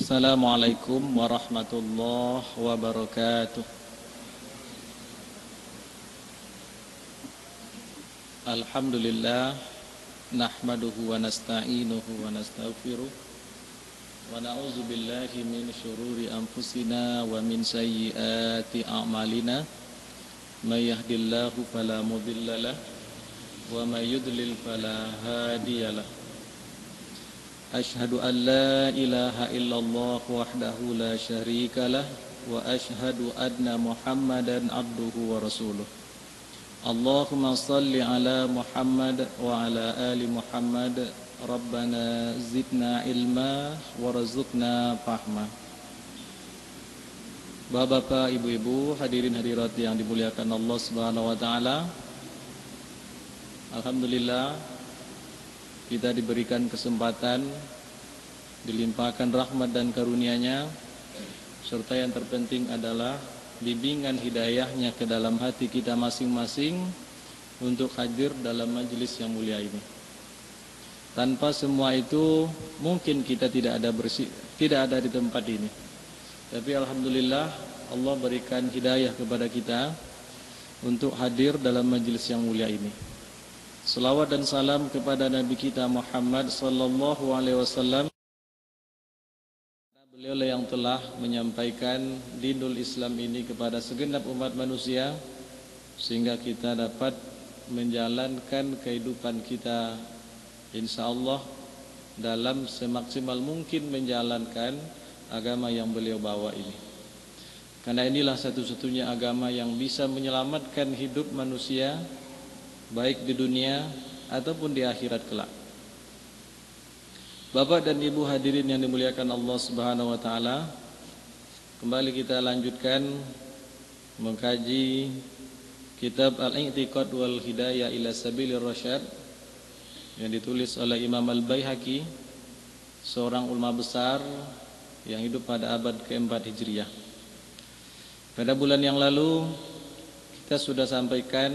Assalamualaikum warahmatullahi wabarakatuh. Alhamdulillah, nahmaduhu wa nasta'inuhu wa nastaghfiruh wa na'udzu billahi min syururi anfusina wa min sayyiati a'malina. May yahdihillahu fala mudhillalah wa may yudlil fala hadiyalah. Ashhadu an la ilaha illallah wahdahu la syarikalah wa ashhadu anna Muhammadan abduhu wa rasuluh. Allahumma salli ala Muhammad wa ala ali Muhammad. Rabbana zidna ilma warzuqna fahma. Bapak-bapak, ibu-ibu, hadirin hadirat yang dimuliakan Allah Subhanahu wa taala. Alhamdulillah, kita diberikan kesempatan, dilimpahkan rahmat dan karunia-Nya, serta yang terpenting adalah bimbingan hidayahnya ke dalam hati kita masing-masing untuk hadir dalam majelis yang mulia ini. Tanpa semua itu mungkin kita tidak ada di tempat ini. Tapi alhamdulillah Allah berikan hidayah kepada kita untuk hadir dalam majelis yang mulia ini. Salawat dan salam kepada Nabi kita Muhammad sallallahu alaihi wasallam. Beliau yang telah menyampaikan dinul Islam ini kepada segenap umat manusia, sehingga kita dapat menjalankan kehidupan kita insyaallah dalam semaksimal mungkin menjalankan agama yang beliau bawa ini. Karena inilah satu-satunya agama yang bisa menyelamatkan hidup manusia baik di dunia ataupun di akhirat kelak. Bapak dan Ibu hadirin yang dimuliakan Allah Subhanahu wa taala, kembali kita lanjutkan mengkaji kitab Al-I'tiqad wal Hidayah ila Sabilir Rasyad yang ditulis oleh Imam Al-Baihaqi, seorang ulama besar yang hidup pada abad ke-4 Hijriah. Pada bulan yang lalu kita sudah sampaikan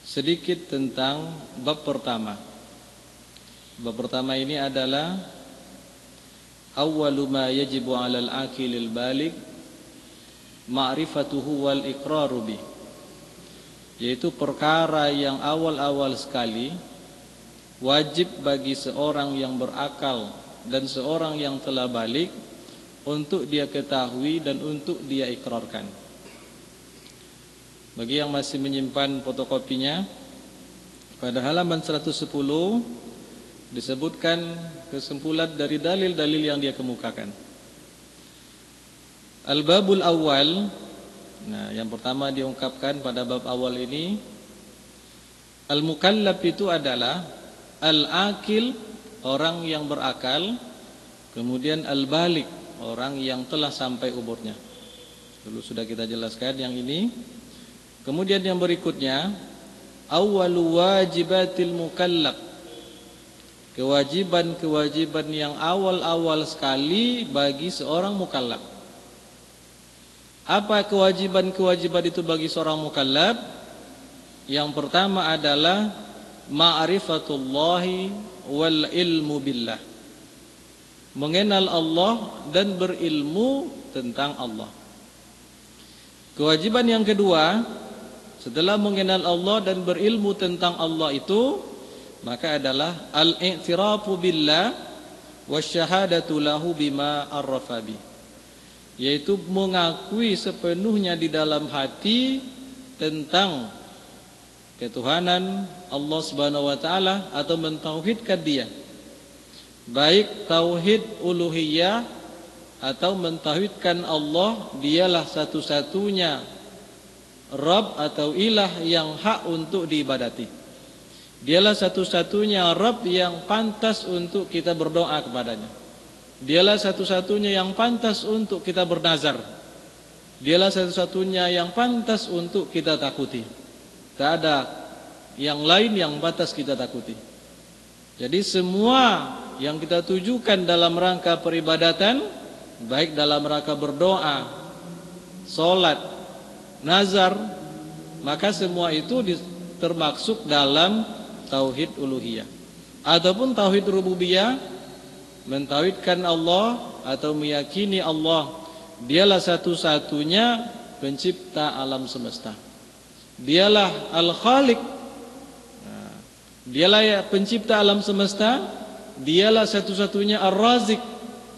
sedikit tentang bab pertama. Bab pertama ini adalah awwalu ma yajibu 'alal aqilil baligh ma'rifatuhu wal iqraru bih, yaitu perkara yang awal-awal sekali wajib bagi seorang yang berakal dan seorang yang telah balik untuk dia ketahui dan untuk dia ikrarkan. Bagi yang masih menyimpan fotokopinya, pada halaman 110 disebutkan kesimpulan dari dalil-dalil yang dia kemukakan. Al-babul awal, nah yang pertama diungkapkan pada bab awal ini, al-mukallaf itu adalah al-akil, orang yang berakal, kemudian al-balik, orang yang telah sampai umurnya. Dulu sudah kita jelaskan yang ini. Kemudian yang berikutnya, awwalu wajibatil mukallaf, kewajiban-kewajiban yang awal-awal sekali bagi seorang mukallaf. Apa kewajiban-kewajiban itu bagi seorang mukallaf? Yang pertama adalah ma'rifatullahi wal ilmu billah, mengenal Allah dan berilmu tentang Allah. Kewajiban yang kedua, setelah mengenal Allah dan berilmu tentang Allah itu, maka adalah al-i'tirafu billah wasyahadatu lahu bima arrafa bi, yaitu mengakui sepenuhnya di dalam hati tentang ketuhanan Allah Subhanahu wa taala atau mentauhidkan dia, baik tauhid uluhiyah atau mentauhidkan Allah dialah satu-satunya Rabb atau ilah yang hak untuk diibadati. Dialah satu-satunya Rabb yang pantas untuk kita berdoa kepadanya. Dialah satu-satunya yang pantas untuk kita bernazar. Dialah satu-satunya yang pantas untuk kita takuti. Tak ada yang lain yang pantas kita takuti. Jadi semua yang kita tujukan dalam rangka peribadatan, baik dalam rangka berdoa, salat, nazar, maka semua itu termasuk dalam tauhid uluhiyah. Adapun tauhid rububiyah mentauhidkan Allah atau meyakini Allah dialah satu-satunya pencipta alam semesta. Dialah Al-Khaliq. Dialah pencipta alam semesta. Dialah satu-satunya Ar-Razik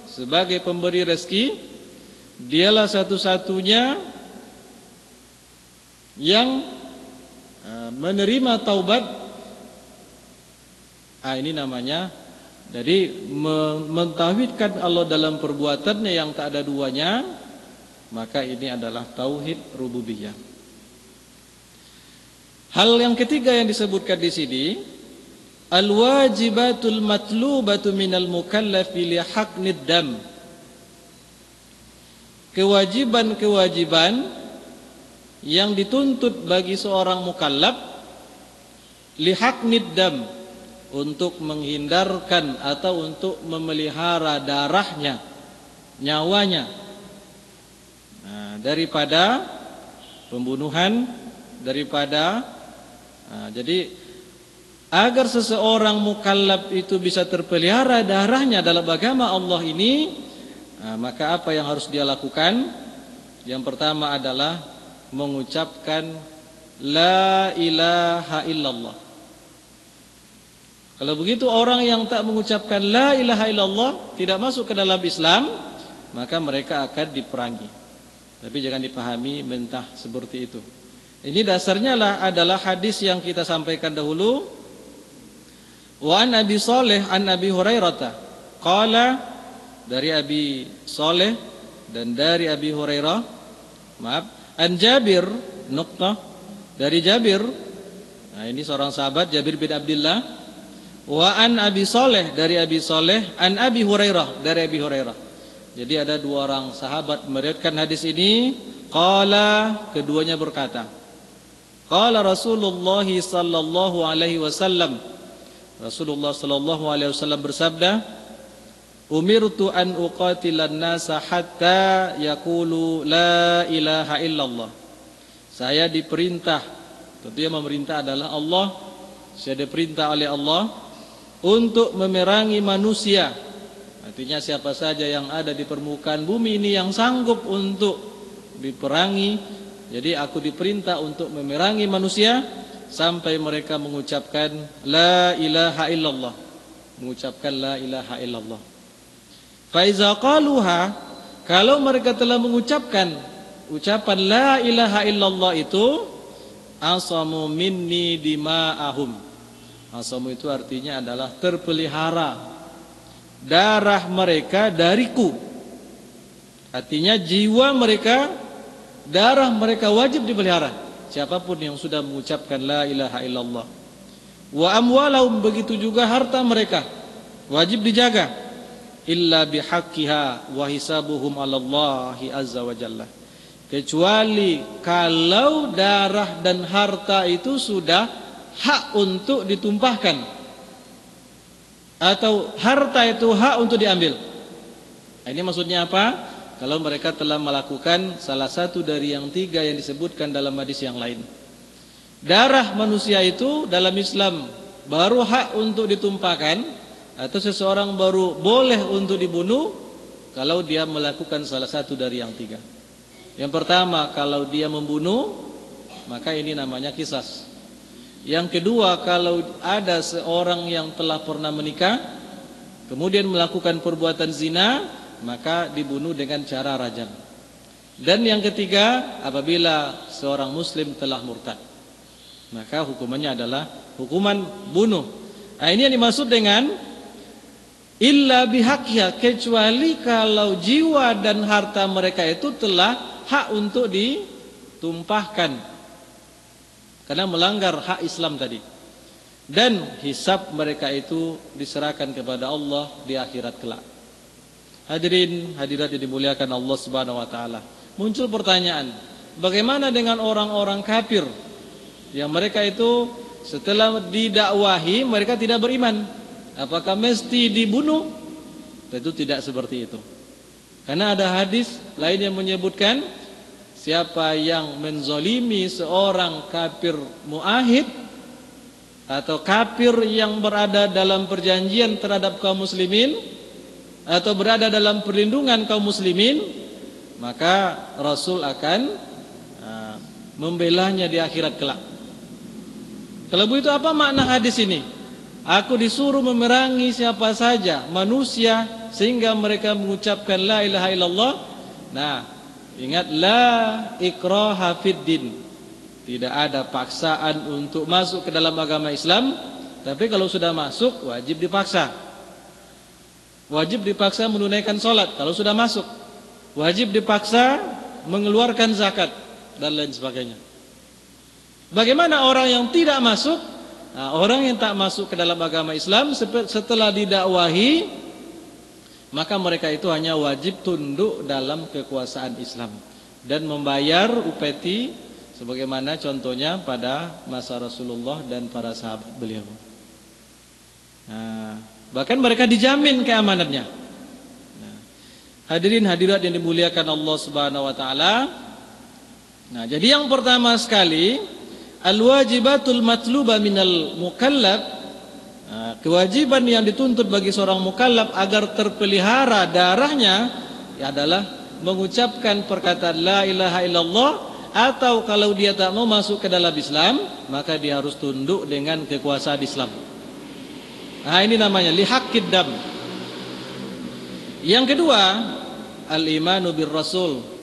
sebagai pemberi rezeki. Dialah satu-satunya yang menerima taubat. Ini namanya, jadi mentauhidkan Allah dalam perbuatannya yang tak ada duanya, maka ini adalah tauhid rububiyah. Hal yang ketiga yang disebutkan di sini, al-wajibatul matlubatu minal mukallafi li haqnid dam. Kewajiban-kewajiban yang dituntut bagi seorang mukallaf li haqnid dam, untuk menghindarkan atau untuk memelihara darahnya, nyawanya, daripada pembunuhan, daripada jadi agar seseorang mukallaf itu bisa terpelihara darahnya dalam agama Allah ini, maka apa yang harus dia lakukan? Yang pertama adalah mengucapkan la ilaha illallah. Kalau begitu orang yang tak mengucapkan la ilaha illallah tidak masuk ke dalam Islam, maka mereka akan diperangi. Tapi jangan dipahami mentah seperti itu. Ini dasarnya adalah hadis yang kita sampaikan dahulu. Wa an Abi Saleh an Abi Hurairah qala, dari Abi Saleh dan dari Abi Hurairah, an Jabir nuqtah, dari Jabir. Ini seorang sahabat, Jabir bin Abdullah. Wa an Abi Saleh, dari Abi Saleh, an Abi Hurairah, dari Abi Hurairah. Jadi ada dua orang sahabat meriwayatkan hadis ini. Qala, keduanya berkata, qala Rasulullah sallallahu alaihi wasallam, Rasulullah sallallahu alaihi wasallam bersabda, umirtu an uqatilan nasa hatta yaqulu la ilaha illallah. Saya diperintah, tentunya memerintah adalah Allah. Saya diperintah oleh Allah untuk memerangi manusia. Artinya siapa saja yang ada di permukaan bumi ini yang sanggup untuk diperangi. Jadi aku diperintah untuk memerangi manusia sampai mereka mengucapkan la ilaha illallah. Mengucapkan la ilaha illallah. Fa iza qaluha, kalau mereka telah mengucapkan ucapan la ilaha illallah itu, asamu minni dima'ahum. Asamu itu artinya adalah terpelihara darah mereka dariku. Artinya jiwa mereka, darah mereka wajib dipelihara. Siapapun yang sudah mengucapkan la ilaha illallah. Wa amwalahum, begitu juga harta mereka wajib dijaga. Illa bihaqqiha wa hisabuhum 'alallahi azza wa jalla. Kecuali kalau darah dan harta itu sudah hak untuk ditumpahkan, atau harta itu hak untuk diambil. Ini maksudnya apa? Kalau mereka telah melakukan salah satu dari yang tiga yang disebutkan dalam hadis yang lain. Darah manusia itu dalam Islam baru hak untuk ditumpahkan, atau seseorang baru boleh untuk dibunuh kalau dia melakukan salah satu dari yang tiga. Yang pertama, kalau dia membunuh, maka ini namanya qisas. Yang kedua, kalau ada seorang yang telah pernah menikah kemudian melakukan perbuatan zina, maka dibunuh dengan cara rajam. Dan yang ketiga, apabila seorang muslim telah murtad, maka hukumannya adalah hukuman bunuh. Ini yang dimaksud dengan illa bihaqqiha, kecuali kalau jiwa dan harta mereka itu telah hak untuk ditumpahkan karena melanggar hak Islam tadi. Dan hisab mereka itu diserahkan kepada Allah di akhirat kelak. Hadirin hadirat yang dimuliakan Allah Subhanahu wa taala. Muncul pertanyaan, bagaimana dengan orang-orang kafir yang mereka itu setelah didakwahi mereka tidak beriman? Apakah mesti dibunuh? Tentu tidak seperti itu. Karena ada hadis lain yang menyebutkan siapa yang menzolimi seorang kafir muahid atau kafir yang berada dalam perjanjian terhadap kaum muslimin, atau berada dalam perlindungan kaum muslimin, maka Rasul akan membelanya di akhirat kelak. Kalau begitu apa makna hadis ini? Aku disuruh memerangi siapa saja manusia sehingga mereka mengucapkan la ilaha illallah. Nah, ingat, la ikraha fid din. Tidak ada paksaan untuk masuk ke dalam agama Islam. Tapi kalau sudah masuk, wajib dipaksa. Wajib dipaksa menunaikan sholat kalau sudah masuk. Wajib dipaksa mengeluarkan zakat dan lain sebagainya. Bagaimana orang yang tidak masuk? Nah, orang yang tak masuk ke dalam agama Islam setelah didakwahi, maka mereka itu hanya wajib tunduk dalam kekuasaan Islam dan membayar upeti sebagaimana contohnya pada masa Rasulullah dan para sahabat beliau. Nah, bahkan mereka dijamin keamanannya. Nah, hadirin hadirat yang dimuliakan Allah Subhanahu wa taala. Nah, jadi yang pertama sekali, al-wajibatul matluba minal mukallaf. Nah, kewajiban yang dituntut bagi seorang mukallaf agar terpelihara darahnya adalah mengucapkan perkataan la ilaha illallah, atau kalau dia tak mau masuk ke dalam Islam, maka dia harus tunduk dengan kekuasaan Islam. Nah, ini namanya lihaqqid dam. Yang kedua, al-imanu bir rasul.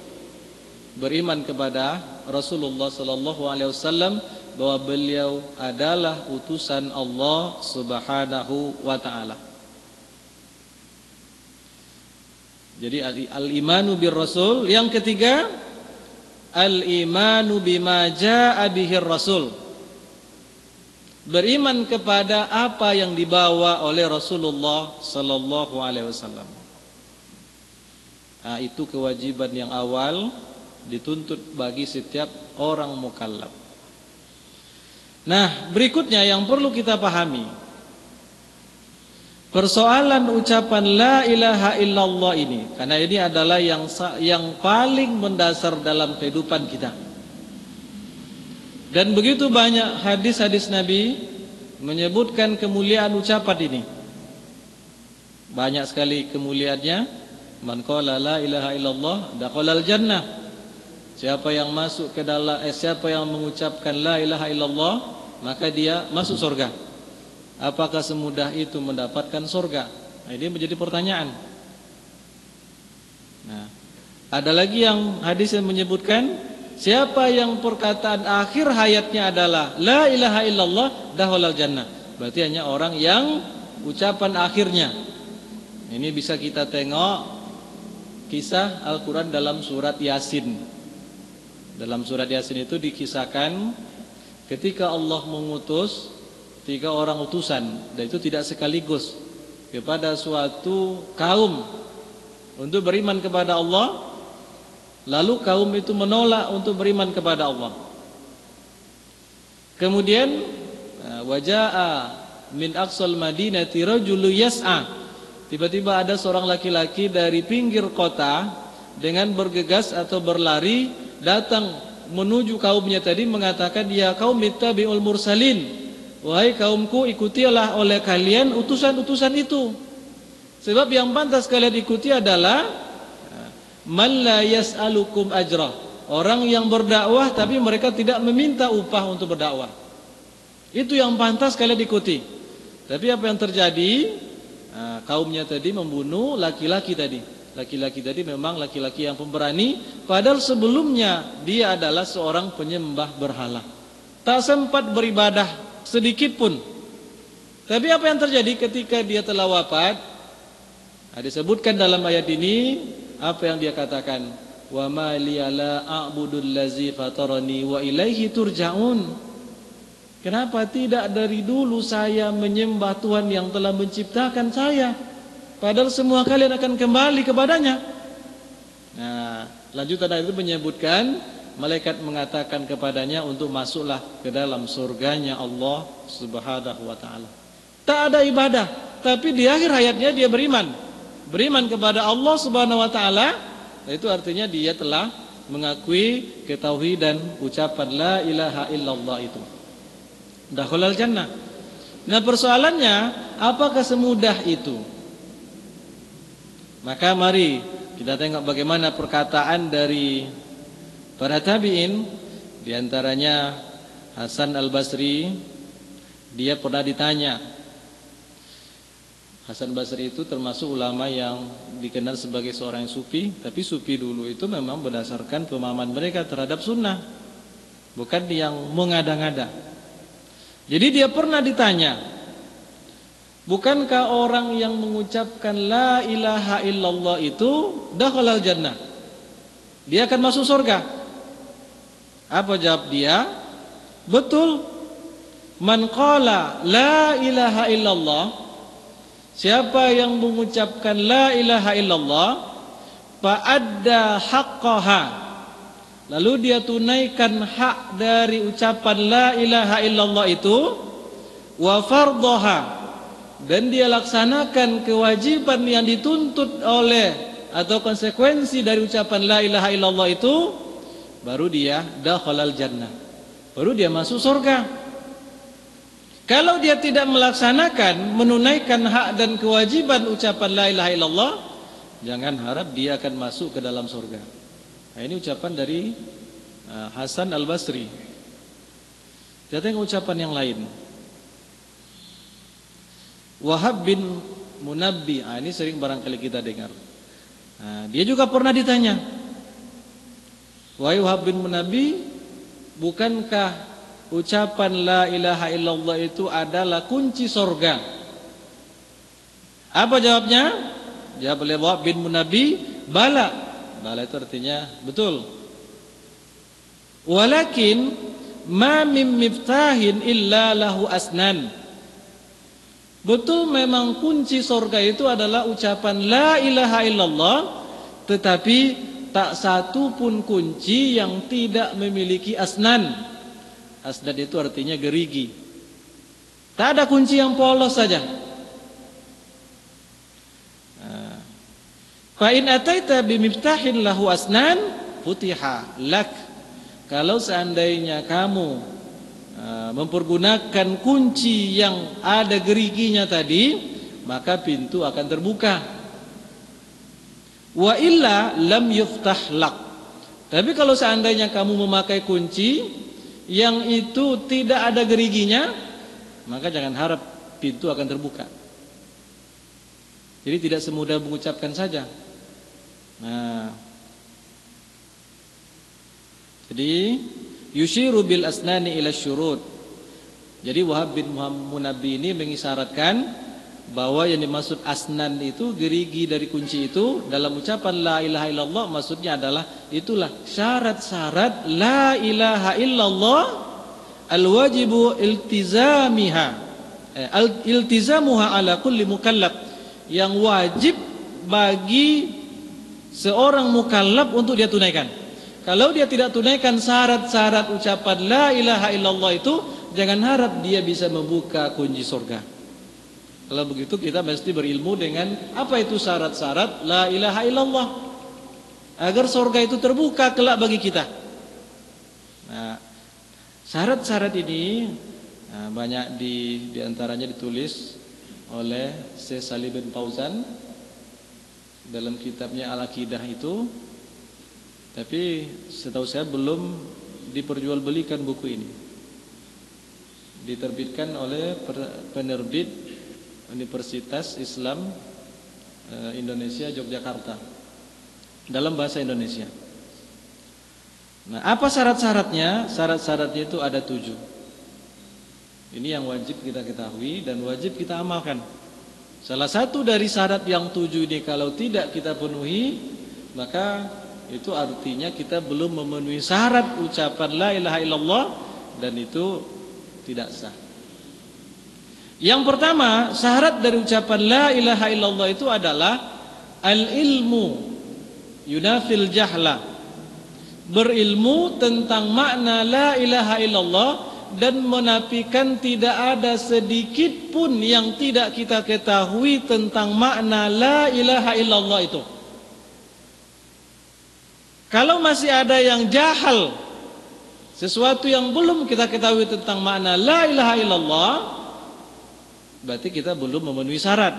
Beriman kepada Rasulullah sallallahu alaihi wasallam bahwa beliau adalah utusan Allah Subhanahu wa taala. Jadi al-imanu bir rasul. Yang ketiga, al-imanu bima jaa bihi rasul. Beriman kepada apa yang dibawa oleh Rasulullah sallallahu alaihi wasallam. Nah, itu kewajiban yang awal dituntut bagi setiap orang mukallaf. Nah, berikutnya yang perlu kita pahami, persoalan ucapan la ilaha illallah ini, karena ini adalah yang paling mendasar dalam kehidupan kita. Dan begitu banyak hadis-hadis Nabi menyebutkan kemuliaan ucapan ini. Banyak sekali kemuliaannya. Man qala la ilaha illallah dakhalal jannah. Siapa yang masuk ke dalam siapa yang mengucapkan la ilaha illallah, maka dia masuk surga. Apakah semudah itu mendapatkan surga? Nah, ini menjadi pertanyaan. Nah, ada lagi yang hadis yang menyebutkan siapa yang perkataan akhir hayatnya adalah la ilaha illallah dakhalal jannah. Berarti hanya orang yang ucapan akhirnya. Ini bisa kita tengok kisah Al-Quran dalam surat Yasin. Dalam surat Yasin itu dikisahkan ketika Allah mengutus 3 orang utusan, dan itu tidak sekaligus, kepada suatu kaum untuk beriman kepada Allah. Lalu kaum itu menolak untuk beriman kepada Allah. Kemudian waja'a min aqsal madinati rajulu yas'a. Tiba-tiba ada seorang laki-laki dari pinggir kota dengan bergegas atau berlari datang menuju kaumnya tadi, mengatakan, ya kaum ittabi'ul mursalin, wahai kaumku, ikutilah oleh kalian utusan-utusan itu. Sebab yang pantas kalian ikuti adalah man la yas'alukum ajra, orang yang berdakwah tapi mereka tidak meminta upah untuk berdakwah. Itu yang pantas kalian ikuti. Tapi apa yang terjadi? Kaumnya tadi membunuh laki-laki tadi. Laki-laki tadi memang laki-laki yang pemberani, padahal sebelumnya dia adalah seorang penyembah berhala. Tak sempat beribadah sedikit pun. Tapi apa yang terjadi ketika dia telah wafat? Disebutkan dalam ayat ini apa yang dia katakan, wa ma liya la a'budul ladzi fatarani wa ilaihi turja'un. Kenapa tidak dari dulu saya menyembah Tuhan yang telah menciptakan saya, padahal semua kalian akan kembali kepadanya. Nah, lanjutan ayat itu menyebutkan malaikat mengatakan kepadanya untuk masuklah ke dalam surganya Allah Subhanahu wa taala. Tak ada ibadah, tapi di akhir hayatnya dia beriman. Beriman kepada Allah Subhanahu wa taala, itu artinya dia telah mengakui ketauhidan ucapan la ilaha illallah itu. Dakhalal jannah. Nah, persoalannya apakah semudah itu? Maka mari kita tengok bagaimana perkataan dari para tabi'in. Di antaranya Hasan Al-Basri, dia pernah ditanya. Hasan Basri itu termasuk ulama yang dikenal sebagai seorang sufi, tapi sufi dulu itu memang berdasarkan pemahaman mereka terhadap sunnah, bukan yang mengada-ngada. Jadi dia pernah ditanya, bukankah orang yang mengucapkan la ilaha illallah itu dakhalal jannah, dia akan masuk surga? Apa jawab dia? Betul. Man qala la ilaha illallah, siapa yang mengucapkan la ilaha illallah, fa'adda haqqaha, lalu dia tunaikan hak dari ucapan la ilaha illallah itu, wa fardhaha, dan dia laksanakan kewajiban yang dituntut oleh atau konsekuensi dari ucapan la ilaha illallah itu, baru dia dakhalal jannah, baru dia masuk surga. Kalau dia tidak melaksanakan, menunaikan hak dan kewajiban ucapan la ilaha illallah, jangan harap dia akan masuk ke dalam surga. Nah, ini ucapan dari Hasan Al-Basri. Kita tengok ucapan yang lain. Wahab bin Munabbi, ini sering barangkali kita dengar. Dia juga pernah ditanya, wahai Wahab bin Munabbi, bukankah ucapan la ilaha illallah itu adalah kunci surga? Apa jawabnya? Jawab oleh Wahab bin Munabbi, bala. Bala itu artinya betul. Walakin ma min miftahin illa lahu asnan. Betul, memang kunci surga itu adalah ucapan la ilaha illallah, tetapi tak satu pun kunci yang tidak memiliki asnan. Asnan itu artinya gerigi. Tak ada kunci yang polos saja. Fa in ataita bimiftahin lahu asnan futiha lak. Kalau seandainya kamu mempergunakan kunci yang ada geriginya tadi, maka pintu akan terbuka. Wa illa lam yuftah lak. Tapi kalau seandainya kamu memakai kunci yang itu tidak ada geriginya, maka jangan harap pintu akan terbuka. Jadi tidak semudah mengucapkan saja. Jadi yushiru bil asnani ila syurut. Jadi Wahab bin Munabbi ini mengisyaratkan bahwa yang dimaksud asnan itu gerigi dari kunci itu dalam ucapan la ilaha illallah, maksudnya adalah itulah syarat-syarat la ilaha illallah al-wajibu iltizamuha ala kulli mukallaf, yang wajib bagi seorang mukallaf untuk dia tunaikan. Kalau dia tidak tunaikan syarat-syarat ucapan la ilaha illallah itu, jangan harap dia bisa membuka kunci surga. Kalau begitu kita mesti berilmu dengan apa itu syarat-syarat la ilaha illallah, agar surga itu terbuka kelak bagi kita. Syarat-syarat ini banyak di antaranya ditulis oleh Syekh Shalih bin Fauzan dalam kitabnya Al-Aqidah itu. Tapi setahu saya belum diperjualbelikan buku ini. Diterbitkan oleh penerbit Universitas Islam Indonesia Yogyakarta dalam bahasa Indonesia. Nah, apa syarat-syaratnya? Syarat-syaratnya itu ada 7. Ini yang wajib kita ketahui dan wajib kita amalkan. Salah satu dari syarat yang 7 ini kalau tidak kita penuhi, maka itu artinya kita belum memenuhi syarat ucapan la ilaha illallah, dan itu tidak sah. Yang pertama, syarat dari ucapan la ilaha illallah itu adalah al-ilmu yunafil jahla. Berilmu tentang makna la ilaha illallah dan menafikan tidak ada sedikit pun yang tidak kita ketahui tentang makna la ilaha illallah itu. Kalau masih ada yang jahal, sesuatu yang belum kita ketahui tentang makna la ilaha illallah, berarti kita belum memenuhi syarat.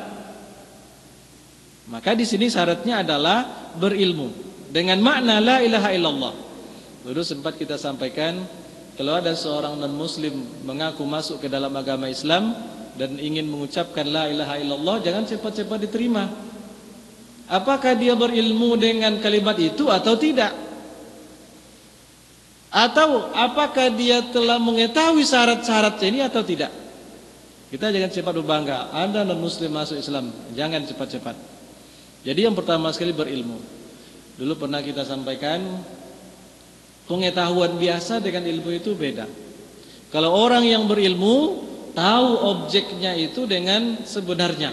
Maka di sini syaratnya adalah berilmu dengan makna la ilaha illallah. Dulu sempat kita sampaikan, kalau ada seorang non-muslim mengaku masuk ke dalam agama Islam dan ingin mengucapkan la ilaha illallah, jangan cepat-cepat diterima. Apakah dia berilmu dengan kalimat itu atau tidak? Atau apakah dia telah mengetahui syarat-syaratnya ini atau tidak? Kita jangan cepat berbangga, Anda non-muslim masuk Islam, jangan cepat-cepat. Jadi yang pertama sekali berilmu. Dulu pernah kita sampaikan, pengetahuan biasa dengan ilmu itu beda. Kalau orang yang berilmu tahu objeknya itu dengan sebenarnya,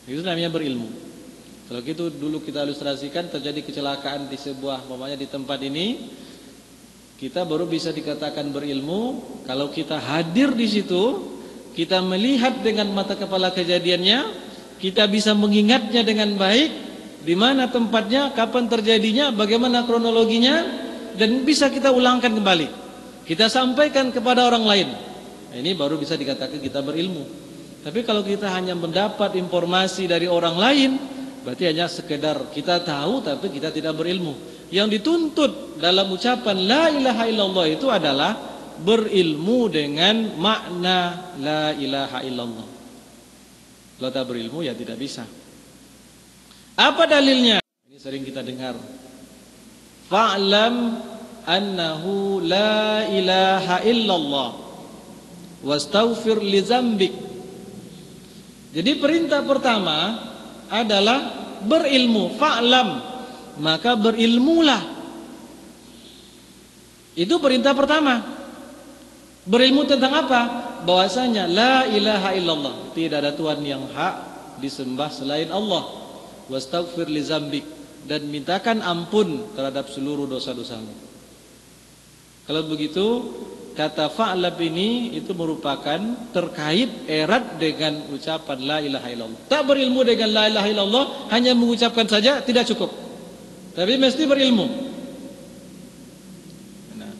itu namanya berilmu. Kalau gitu dulu kita ilustrasikan, terjadi kecelakaan di sebuah, umpamanya di tempat ini, kita baru bisa dikatakan berilmu kalau kita hadir di situ, kita melihat dengan mata kepala kejadiannya, kita bisa mengingatnya dengan baik, di mana tempatnya, kapan terjadinya, bagaimana kronologinya, dan bisa kita ulangkan kembali. Kita sampaikan kepada orang lain. Nah, ini baru bisa dikatakan kita berilmu. Tapi kalau kita hanya mendapat informasi dari orang lain, berarti hanya sekedar kita tahu tapi kita tidak berilmu. Yang dituntut dalam ucapan la ilaha illallah itu adalah berilmu dengan makna la ilaha illallah. Kalau tak berilmu ya tidak bisa. Apa dalilnya? Ini sering kita dengar. Fa'lam annahu la ilaha illallah wastaghfir li dzambik. Jadi perintah pertama adalah berilmu, fa'lam, maka berilmulah. Itu perintah pertama. Berilmu tentang apa? Bahwasanya la ilaha illallah, tidak ada Tuhan yang hak disembah selain Allah. Wastaghfir li dzambik, dan mintakan ampun terhadap seluruh dosa-dosamu. Kalau begitu, kata fa'lam ini itu merupakan terkait erat dengan ucapan la ilaha illallah. Tak berilmu dengan la ilaha illallah, hanya mengucapkan saja tidak cukup, tapi mesti berilmu. Nah,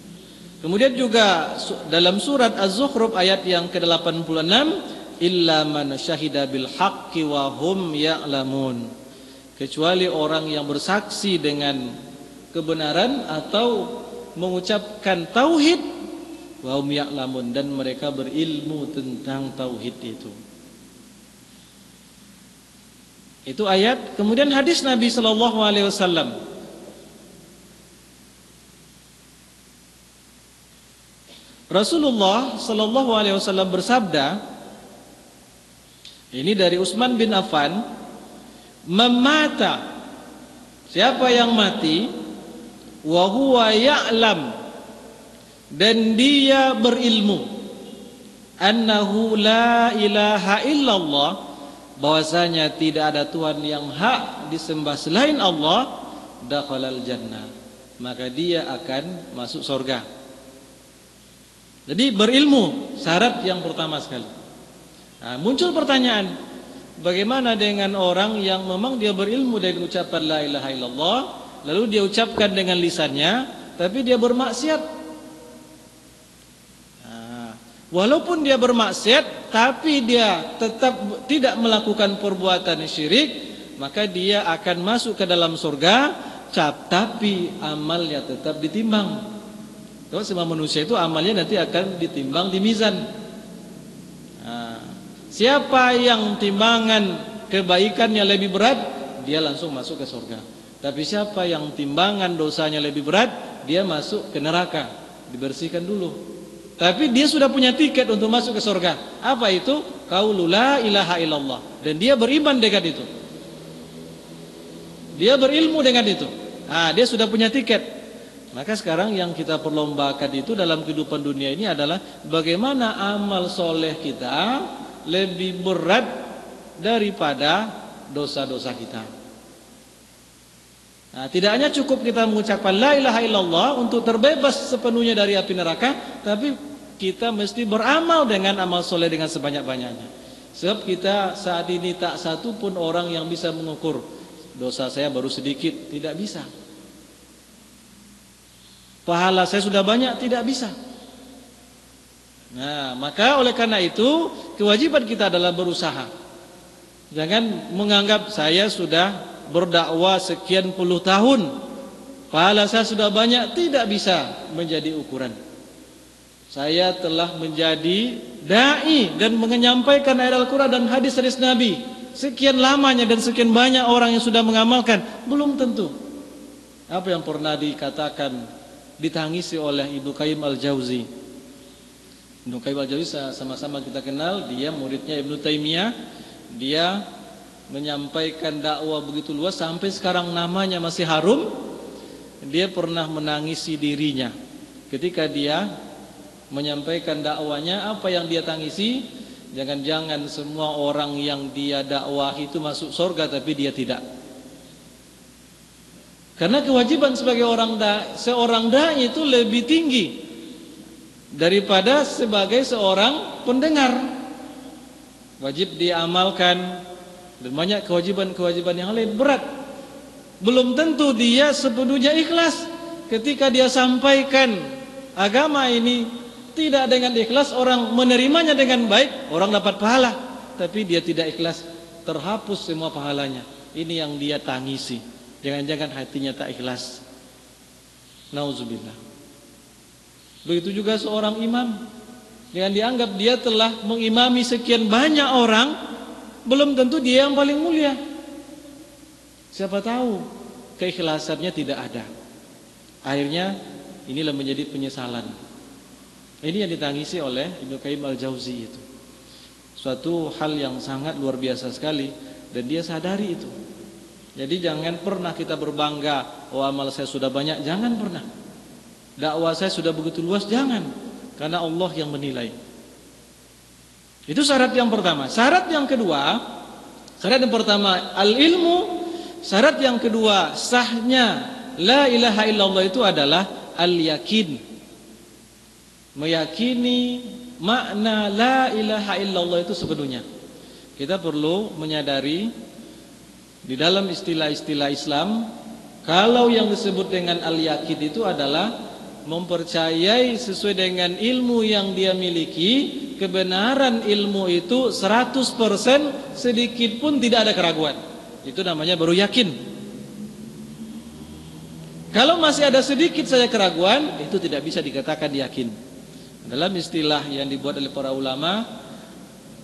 kemudian juga dalam surat Az-Zukhruf ayat yang ke-86, illa man syahida bil haqqi wa hum ya'lamun, kecuali orang yang bersaksi dengan kebenaran atau mengucapkan tauhid, wa hum ya'lamun, dan mereka berilmu tentang tauhid itu. Itu ayat. Kemudian hadis Nabi sallallahu alaihi wasallam. Rasulullah sallallahu alaihi wasallam bersabda, ini dari Utsman bin Affan, "Mamata, siapa yang mati, wa huwa ya'lam, dan dia berilmu, annahu la ilaha illallah, bahwasanya tidak ada Tuhan yang hak disembah selain Allah, dakhalal jannah, maka dia akan masuk surga." Jadi berilmu syarat yang pertama sekali. Nah, muncul pertanyaan, bagaimana dengan orang yang memang dia berilmu dengan ucapan la ilaha illallah, lalu dia ucapkan dengan lisannya, tapi dia bermaksiat. Walaupun dia bermaksiat, tapi dia tetap tidak melakukan perbuatan syirik, maka dia akan masuk ke dalam surga, tapi amalnya tetap ditimbang. Kalau semua manusia itu amalnya nanti akan ditimbang di mizan. Siapa yang timbangan kebaikannya lebih berat, dia langsung masuk ke surga. Tapi siapa yang timbangan dosanya lebih berat, dia masuk ke neraka, dibersihkan dulu. Tapi dia sudah punya tiket untuk masuk ke surga. Apa itu? Qaulu la ilaha illallah. Dan dia beriman dengan itu. Dia berilmu dengan itu. Dia sudah punya tiket. Maka sekarang yang kita perlombakan itu dalam kehidupan dunia ini adalah bagaimana amal soleh kita lebih berat daripada dosa-dosa kita. Tidak hanya cukup kita mengucapkan la ilaha illallah untuk terbebas sepenuhnya dari api neraka, tapi kita mesti beramal dengan amal soleh dengan sebanyak-banyaknya. Sebab kita saat ini tak satu pun orang yang bisa mengukur dosa saya baru sedikit, tidak bisa. Pahala saya sudah banyak, tidak bisa. Maka oleh karena itu kewajiban kita adalah berusaha. Jangan menganggap saya sudah berdakwah sekian puluh tahun, pahala saya sudah banyak, tidak bisa menjadi ukuran. Saya telah menjadi dai dan menyampaikan ayat Al-Quran dan hadis-hadis Nabi sekian lamanya dan sekian banyak orang yang sudah mengamalkan, belum tentu. Apa yang pernah dikatakan, ditangisi oleh Ibnu Qayyim Al-Jauzi. Ibnu Qayyim Al-Jauzi sama-sama kita kenal, dia muridnya Ibnu Taimiyah. Dia menyampaikan dakwah begitu luas sampai sekarang namanya masih harum. Dia pernah menangisi dirinya ketika dia menyampaikan dakwanya. Apa yang dia tangisi? Jangan-jangan semua orang yang dia dakwah itu masuk surga tapi dia tidak. Karena kewajiban sebagai seorang dai itu lebih tinggi daripada sebagai seorang pendengar. Wajib diamalkan dan banyak kewajiban-kewajiban yang lain berat. Belum tentu dia sepenuhnya ikhlas ketika dia sampaikan agama ini. Tidak dengan ikhlas, orang menerimanya dengan baik, orang dapat pahala, tapi dia tidak ikhlas, terhapus semua pahalanya. Ini yang dia tangisi. Jangan-jangan hatinya tak ikhlas. Nauzubillah. Begitu juga seorang imam, jangan dianggap dia telah mengimami sekian banyak orang, belum tentu dia yang paling mulia. Siapa tahu keikhlasannya tidak ada. Akhirnya inilah menjadi penyesalan. Ini yang ditangisi oleh Ibnu Qayyim Al-Jauzi itu. Suatu hal yang sangat luar biasa sekali dan dia sadari itu. Jadi jangan pernah kita berbangga, oh amal saya sudah banyak, jangan pernah. Dakwah saya sudah begitu luas, jangan. Karena Allah yang menilai. Itu syarat yang pertama. Syarat yang pertama al-ilmu. Syarat yang kedua sahnya la ilaha illallah itu adalah al-yakin. Meyakini makna la ilaha illallah itu sepenuhnya. Kita perlu menyadari di dalam istilah-istilah Islam, kalau yang disebut dengan al-yakin itu adalah mempercayai sesuai dengan ilmu yang dia miliki, kebenaran ilmu itu 100%, sedikit pun tidak ada keraguan. Itu namanya baru yakin. Kalau masih ada sedikit saja keraguan, itu tidak bisa dikatakan yakin. Dalam istilah yang dibuat oleh para ulama,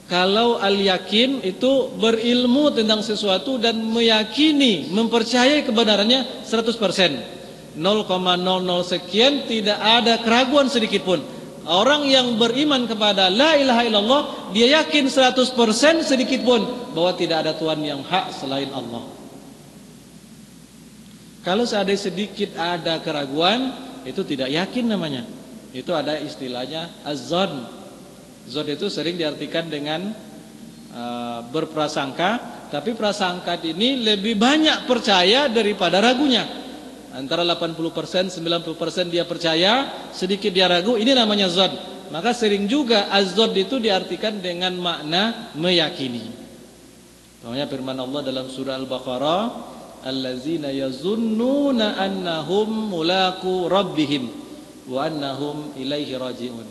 kalau al-yakin itu berilmu tentang sesuatu dan meyakini, mempercayai kebenarannya 100%. 0,00 sekian tidak ada keraguan sedikit pun. Orang yang beriman kepada la ilaha illallah, dia yakin 100% sedikit pun bahwa tidak ada Tuhan yang hak selain Allah. Kalau seandainya sedikit ada keraguan, itu tidak yakin namanya. Itu ada istilahnya az-zon. Zon itu sering diartikan dengan berprasangka, tapi prasangka ini lebih banyak percaya daripada ragunya. Antara 80%, 90% dia percaya, sedikit dia ragu, ini namanya zon. Maka sering juga az-zon itu diartikan dengan makna meyakini. Contohnya firman Allah dalam surah Al-Baqarah, allazina yazunnuna annahum mulaqu rabbihim wa annahum ilaihi raji'un.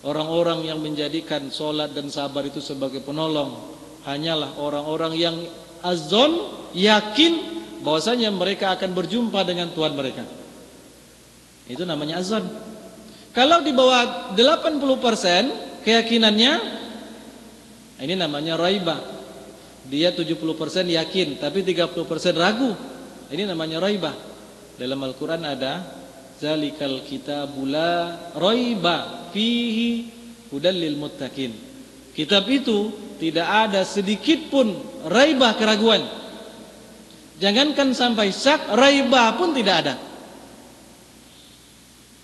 Orang-orang yang menjadikan solat dan sabar itu sebagai penolong hanyalah orang-orang yang azon, yakin bahwasanya mereka akan berjumpa dengan Tuhan mereka. Itu namanya azon. Kalau di bawah 80% keyakinannya, ini namanya raibah. Dia 70% yakin tapi 30% ragu. Ini namanya raibah. Dalam Al-Quran ada zalikal kitabul la raiba fihi hudal lil muttaqin. Kitab itu tidak ada sedikit pun raibah, keraguan. Jangankan sampai syak, raibah pun tidak ada.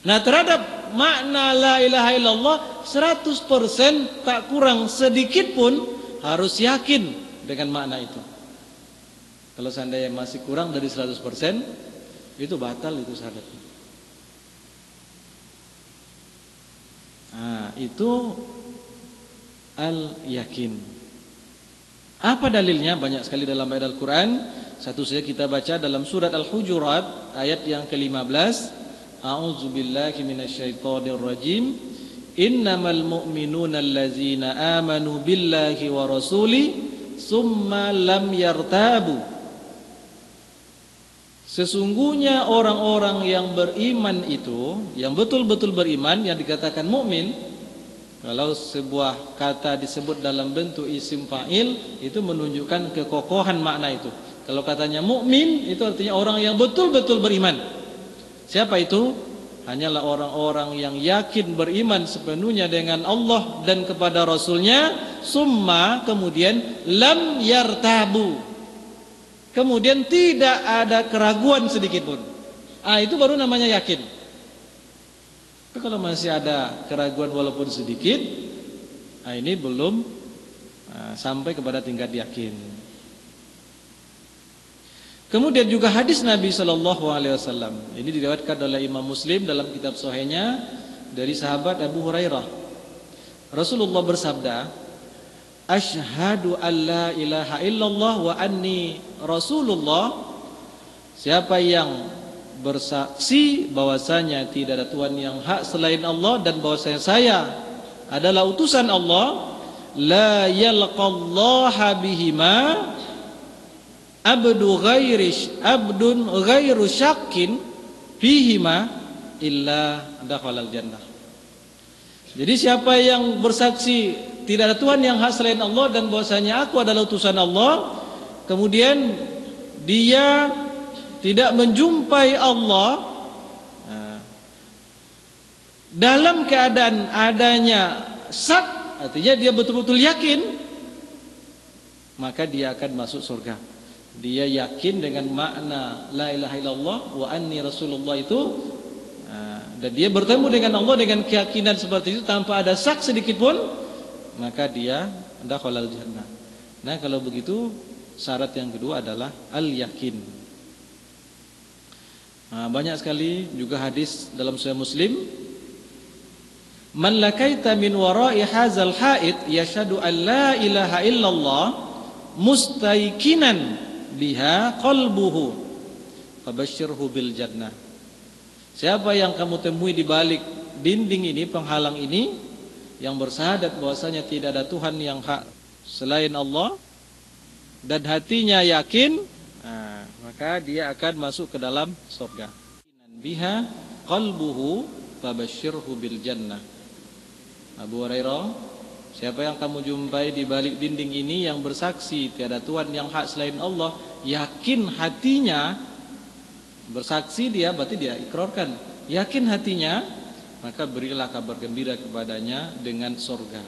Nah, terhadap makna la ilaha illallah 100% tak kurang sedikit pun harus yakin dengan makna itu. Kalau seandainya masih kurang dari 100%, itu batal itu syaratnya. Nah, itu al-yakin. Apa dalilnya? Banyak sekali dalam ayat Al-Quran. Satu saja kita baca dalam surat Al-Hujurat ayat yang ke-15. A'udzubillahi minasyaitonir rajim. Innamal mu'minuna allazina amanu billahi wa rasuli summa lam yartabu. Sesungguhnya orang-orang yang beriman itu, yang betul-betul beriman, yang dikatakan mukmin, kalau sebuah kata disebut dalam bentuk isim fa'il, itu menunjukkan kekokohan makna itu. Kalau katanya mukmin, itu artinya orang yang betul-betul beriman. Siapa itu? Hanyalah orang-orang yang yakin beriman sepenuhnya dengan Allah dan kepada Rasulnya, summa kemudian lam yartabu, kemudian tidak ada keraguan sedikit pun. Itu baru namanya yakin. Tapi kalau masih ada keraguan walaupun sedikit, ini belum sampai kepada tingkat yakin. Kemudian juga hadis Nabi Shallallahu Alaihi Wasallam ini diriwayatkan oleh Imam Muslim dalam kitab Sahihnya dari sahabat Abu Hurairah. Rasulullah bersabda, "Asyhadu an la ilaha illallah wa anni Rasulullah." Siapa yang bersaksi bahwasanya tidak ada Tuhan yang hak selain Allah dan bahwasanya saya adalah utusan Allah, la yalqallaha bihima abdun ghairu syakkin fihima illa dakhalal jannah. Jadi siapa yang bersaksi tidak ada Tuhan yang hak selain Allah dan bahwasanya aku adalah utusan Allah, kemudian dia tidak menjumpai Allah dalam keadaan adanya syak, artinya dia betul-betul yakin, maka dia akan masuk surga. Dia yakin dengan makna la ilaha illallah wa anni Rasulullah itu, dan dia bertemu dengan Allah dengan keyakinan seperti itu tanpa ada syak sedikit pun, maka dia dakhalal jannah. Nah, kalau begitu syarat yang kedua adalah al-yakin. Banyak sekali juga hadis dalam Sahih Muslim, man lakaita min wara'i hadzal haid yashhadu an la ilaha illallah mustaiqinan biha qalbuhu fabashshirhu bil jannah. Siapa yang kamu temui di balik dinding ini, penghalang ini, yang bersyahadat bahwasanya tidak ada Tuhan yang hak selain Allah dan hatinya yakin, maka dia akan masuk ke dalam surga. Biha qalbuhu fabashshirhu bil jannah. Abu Hurairah, siapa yang kamu jumpai di balik dinding ini yang bersaksi tiada Tuhan yang hak selain Allah, yakin hatinya, bersaksi dia berarti dia ikrarkan, yakin hatinya, maka berilah kabar gembira kepadanya dengan surga.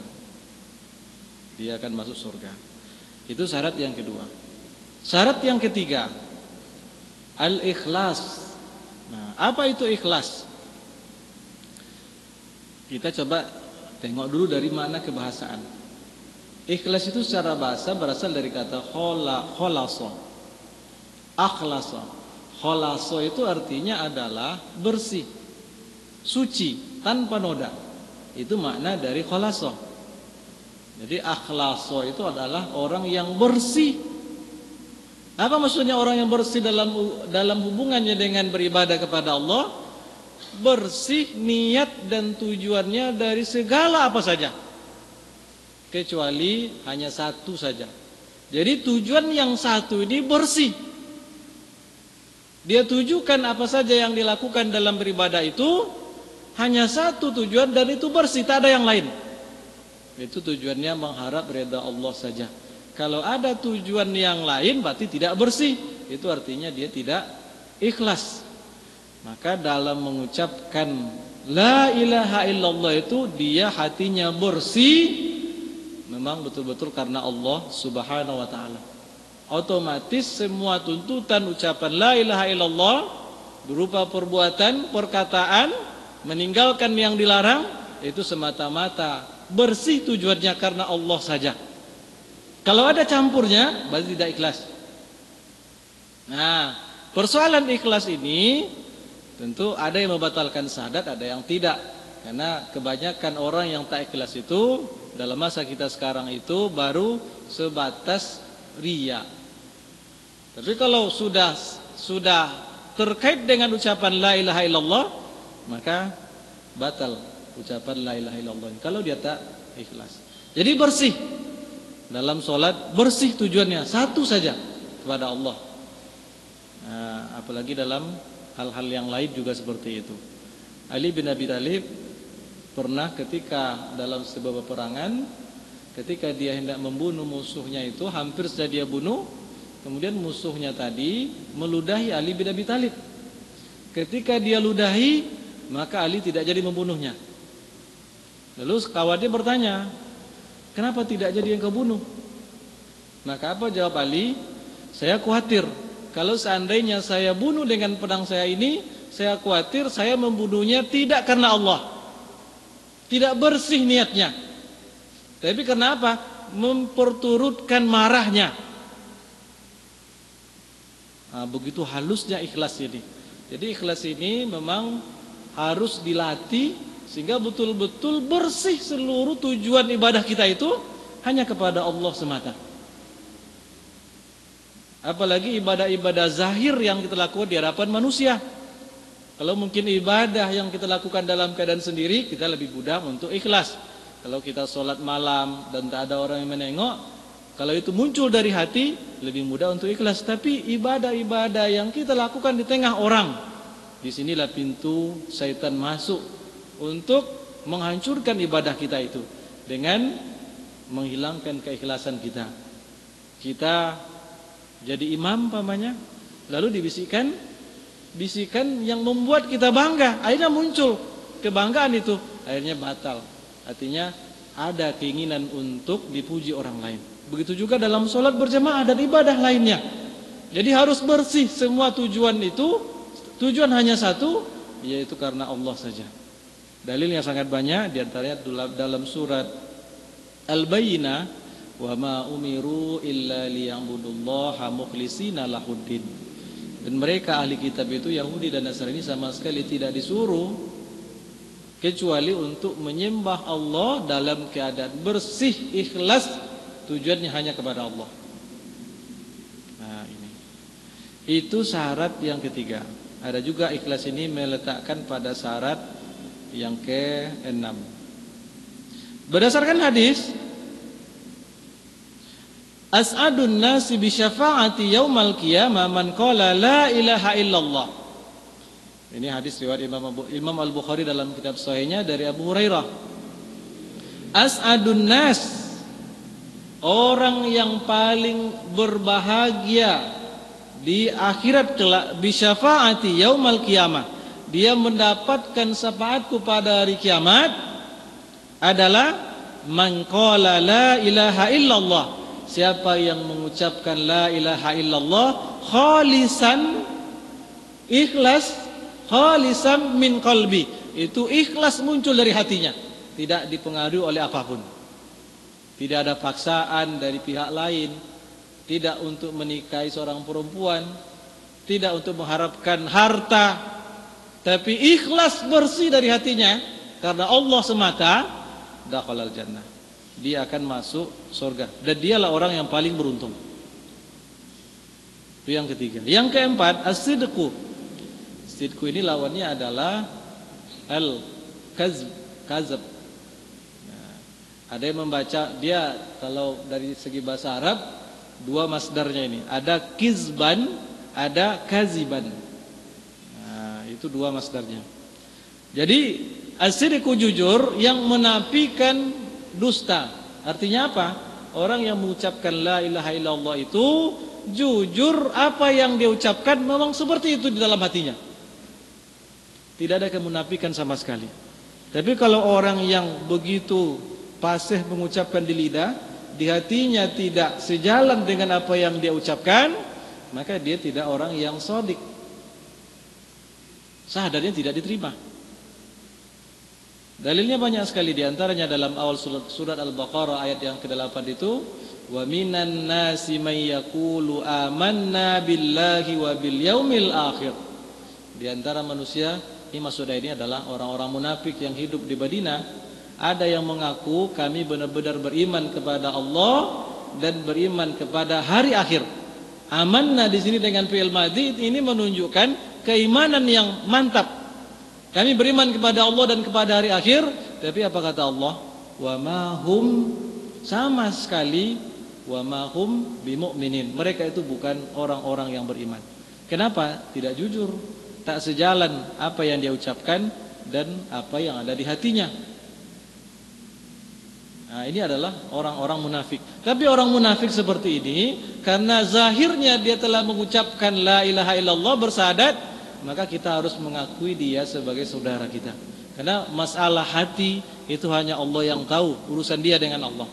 Dia akan masuk surga. Itu syarat yang kedua. Syarat yang ketiga, al-ikhlas. Nah, apa itu ikhlas? Kita coba tengok dulu dari mana kebahasaan. Ikhlas itu secara bahasa berasal dari kata kholasa, akhlasa. Kholasa itu artinya adalah bersih, suci, tanpa noda. Itu makna dari kholasa. Jadi akhlasa itu adalah orang yang bersih. Apa maksudnya orang yang bersih dalam hubungannya dengan beribadah kepada Allah? Bersih niat dan tujuannya dari segala apa saja, kecuali hanya satu saja. Jadi tujuan yang satu ini bersih. Dia tujukan apa saja yang dilakukan dalam beribadah itu hanya satu tujuan dan itu bersih, tak ada yang lain. Itu tujuannya mengharap reda Allah saja. Kalau ada tujuan yang lain berarti tidak bersih. Itu artinya dia tidak ikhlas. Maka dalam mengucapkan la ilaha illallah itu dia hatinya bersih, memang betul-betul karena Allah Subhanahu wa taala. Otomatis semua tuntutan ucapan la ilaha illallah berupa perbuatan, perkataan, meninggalkan yang dilarang, itu semata-mata bersih tujuannya karena Allah saja. Kalau ada campurnya berarti tidak ikhlas. Nah, persoalan ikhlas ini tentu ada yang membatalkan syahadat, ada yang tidak. Karena kebanyakan orang yang tak ikhlas itu dalam masa kita sekarang itu baru sebatas riya. Tapi kalau sudah terkait dengan ucapan la ilaha illallah, maka batal ucapan la ilaha illallah kalau dia tak ikhlas. Jadi bersih. dalam sholat bersih tujuannya satu saja kepada Allah. Nah, apalagi dalam hal-hal yang lain juga seperti itu. Ali bin Abi Thalib pernah ketika dalam sebuah peperangan, ketika dia hendak membunuh musuhnya itu, hampir saja dia bunuh, kemudian musuhnya tadi meludahi Ali bin Abi Thalib. Ketika dia ludahi, maka Ali tidak jadi membunuhnya. Lalu kawannya bertanya, kenapa tidak jadi yang kau bunuh? Maka apa jawab Ali? Saya khawatir kalau seandainya saya bunuh dengan pedang saya ini, saya khawatir saya membunuhnya tidak karena Allah, tidak bersih niatnya, tapi karena apa? Memperturutkan marahnya. Nah, begitu halusnya ikhlas ini. Jadi ikhlas ini memang harus dilatih sehingga betul-betul bersih seluruh tujuan ibadah kita itu hanya kepada Allah semata. Apalagi ibadah-ibadah zahir yang kita lakukan di hadapan manusia. Kalau mungkin ibadah yang kita lakukan dalam keadaan sendiri, kita lebih mudah untuk ikhlas. Kalau kita sholat malam dan tak ada orang yang menengok, kalau itu muncul dari hati, lebih mudah untuk ikhlas. Tapi ibadah-ibadah yang kita lakukan di tengah orang, disinilah pintu syaitan masuk untuk menghancurkan ibadah kita itu dengan menghilangkan keikhlasan kita. Kita jadi imam pamannya, lalu dibisikkan bisikan yang membuat kita bangga, akhirnya muncul kebanggaan itu, akhirnya batal. Artinya ada keinginan untuk dipuji orang lain. Begitu juga dalam sholat berjamaah dan ibadah lainnya. Jadi harus bersih semua tujuan itu, tujuan hanya satu, yaitu karena Allah saja. Dalilnya sangat banyak, diantaranya dalam surat Al-Bayyinah, wa ma umiru illa liya'budullaha mukhlishina lahuddin. Dan mereka ahli kitab itu, Yahudi dan Nasrani, sama sekali tidak disuruh kecuali untuk menyembah Allah dalam keadaan bersih, ikhlas, tujuannya hanya kepada Allah. Nah, ini. Itu syarat yang ketiga. Ada juga ikhlas ini meletakkan pada syarat yang ke-6. Berdasarkan hadis, as'adun nasi bi syafaati yaumal qiyamah man qala la ilaha illallah. Ini hadis riwayat Imam Al-Bukhari dalam kitab sahihnya dari Abu Hurairah. As'adun nas, orang yang paling berbahagia di akhirat kelak, bi syafaati yaumal qiyamah, dia mendapatkan syafaatku pada hari kiamat, adalah man qala la ilaha illallah, siapa yang mengucapkan la ilaha illallah khalisan, ikhlas, khalisan min qalbi, itu ikhlas muncul dari hatinya, tidak dipengaruhi oleh apapun, tidak ada paksaan dari pihak lain, tidak untuk menikahi seorang perempuan, tidak untuk mengharapkan harta, tapi ikhlas bersih dari hatinya karena Allah semata, dakhalal jannah, dia akan masuk surga, dan dialah orang yang paling beruntung. Itu yang ketiga. Yang keempat, as-sidqu. Sidqu ini lawannya adalah al-kazb, kazab. Nah, ada yang membaca dia, kalau dari segi bahasa Arab dua masdarnya ini, ada kizban, ada kaziban. Nah, itu dua masdarnya. Jadi as-sidqu jujur yang menafikan dusta. Artinya apa? Orang yang mengucapkan la ilaha illallah itu jujur, apa yang dia ucapkan memang seperti itu di dalam hatinya, tidak ada kemunafikan sama sekali. Tapi kalau orang yang begitu fasih mengucapkan di lidah, di hatinya tidak sejalan dengan apa yang dia ucapkan, maka dia tidak orang yang shadiq, syahadatnya tidak diterima. Dalilnya banyak sekali, diantaranya dalam awal surat Al-Baqarah ayat yang ke-8 itu, wa minan nasi may yaqulu amanna billahi wa bil yaumil akhir. Di antara manusia, ini maksudnya ini adalah orang-orang munafik yang hidup di Madinah, ada yang mengaku kami benar-benar beriman kepada Allah dan beriman kepada hari akhir. Amanna di sini dengan fi'il madhi ini menunjukkan keimanan yang mantap. Kami beriman kepada Allah dan kepada hari akhir, tapi apa kata Allah? Wa ma hum, sama sekali wa ma hum bimu'minin. Mereka itu bukan orang-orang yang beriman. Kenapa? Tidak jujur, tak sejalan apa yang dia ucapkan dan apa yang ada di hatinya. Nah, ini adalah orang-orang munafik. Tapi orang munafik seperti ini, karena zahirnya dia telah mengucapkan la ilaha illallah, bersahadat, maka kita harus mengakui dia sebagai saudara kita. Karena masalah hati itu hanya Allah yang tahu, urusan dia dengan Allah.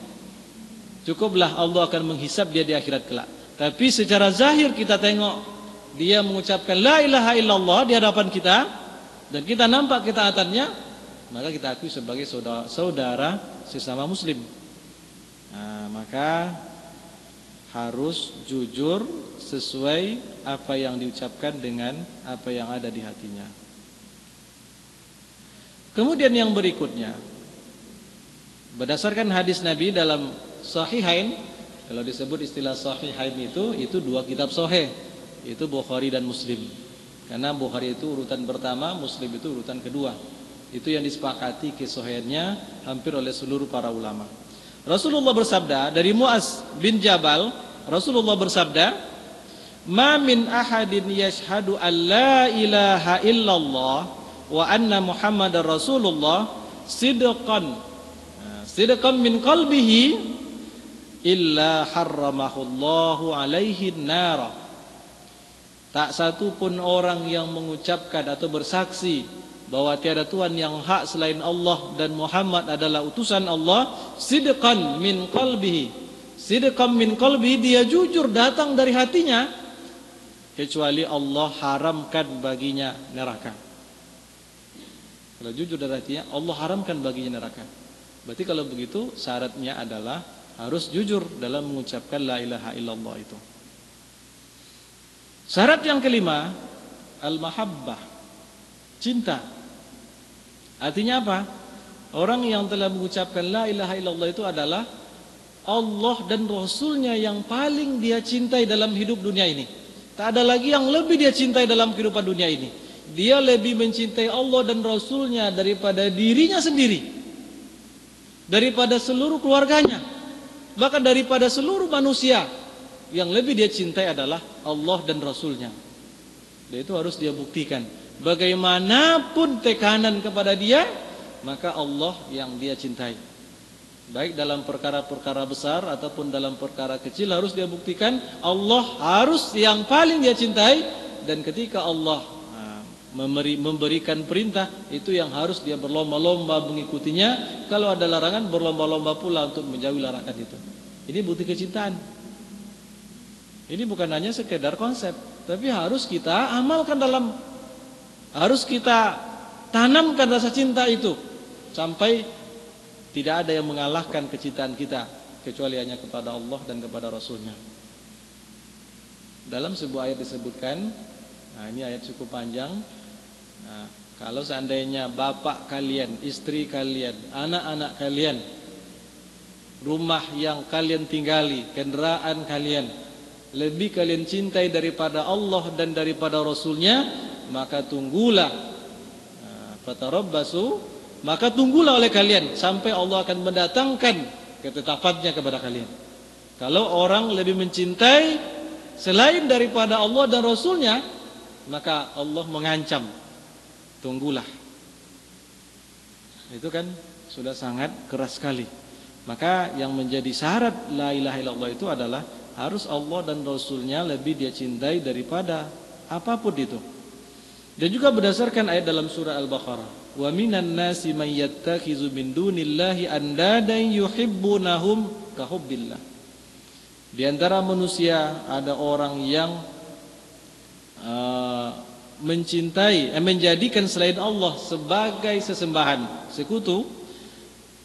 Cukuplah Allah akan menghisab dia di akhirat kelak. Tapi secara zahir kita tengok dia mengucapkan la ilaha illallah di hadapan kita, dan kita nampak ketaatannya, maka kita akui sebagai saudara sesama muslim. Nah, maka harus jujur sesuai apa yang diucapkan dengan apa yang ada di hatinya. Kemudian yang berikutnya, berdasarkan hadis Nabi dalam Sahihain, kalau disebut istilah Sahihain itu dua kitab sahih, itu Bukhari dan Muslim. Karena Bukhari itu urutan pertama, Muslim itu urutan kedua. Itu yang disepakati kesahihannya hampir oleh seluruh para ulama. Rasulullah bersabda dari Muaz bin Jabal, Rasulullah bersabda, "Ma min ahadin yashhadu an la ilaha illallah wa anna Muhammadar Rasulullah sidqan min qalbihi illa harramahullahu alaihi nara." Tak satu pun orang yang mengucapkan atau bersaksi bahwa tiada Tuhan yang hak selain Allah dan Muhammad adalah utusan Allah, sidqan min qalbihi, sidqan min qalbihi, dia jujur datang dari hatinya, kecuali Allah haramkan baginya neraka. Kalau jujur dari hatinya, Allah haramkan baginya neraka. Berarti kalau begitu syaratnya adalah harus jujur dalam mengucapkan la ilaha illallah itu. Syarat yang kelima, al-mahabbah, cinta. Artinya apa? Orang yang telah mengucapkan la ilaha illallah itu adalah Allah dan Rasulnya yang paling dia cintai dalam hidup dunia ini. Tak ada lagi yang lebih dia cintai dalam kehidupan dunia ini. Dia lebih mencintai Allah dan Rasulnya daripada dirinya sendiri, daripada seluruh keluarganya, bahkan daripada seluruh manusia. Yang lebih dia cintai adalah Allah dan Rasulnya. Dan itu harus dia buktikan. Bagaimanapun tekanan kepada dia, maka Allah yang dia cintai. Baik dalam perkara-perkara besar ataupun dalam perkara kecil, harus dia buktikan Allah harus yang paling dia cintai. Dan ketika Allah memberikan perintah, itu yang harus dia berlomba-lomba mengikutinya. Kalau ada larangan, berlomba-lomba pula untuk menjauhi larangan itu. Ini bukti kecintaan. Ini bukan hanya sekedar konsep, tapi harus kita amalkan harus kita tanamkan rasa cinta itu sampai tidak ada yang mengalahkan kecintaan kita kecuali hanya kepada Allah dan kepada Rasulnya. Dalam sebuah ayat disebutkan, nah ini ayat cukup panjang. Nah, kalau seandainya bapak kalian, istri kalian, anak-anak kalian, rumah yang kalian tinggali, kendaraan kalian lebih kalian cintai daripada Allah dan daripada Rasulnya, maka tunggulah, fatarabbasu, maka tunggulah oleh kalian sampai Allah akan mendatangkan ketetapannya kepada kalian. Kalau orang lebih mencintai selain daripada Allah dan Rasulnya, maka Allah mengancam, tunggulah. Itu kan sudah sangat keras sekali. Maka yang menjadi syarat la ilaha illallah itu adalah harus Allah dan Rasulnya lebih dia cintai daripada apapun itu. Dan juga berdasarkan ayat dalam surah Al-Baqarah, wa minan nasi may yattakhizu min dunillahi andadan yuhibbunahum kahubbillah. Di antara manusia ada orang yang menjadikan selain Allah sebagai sesembahan, sekutu.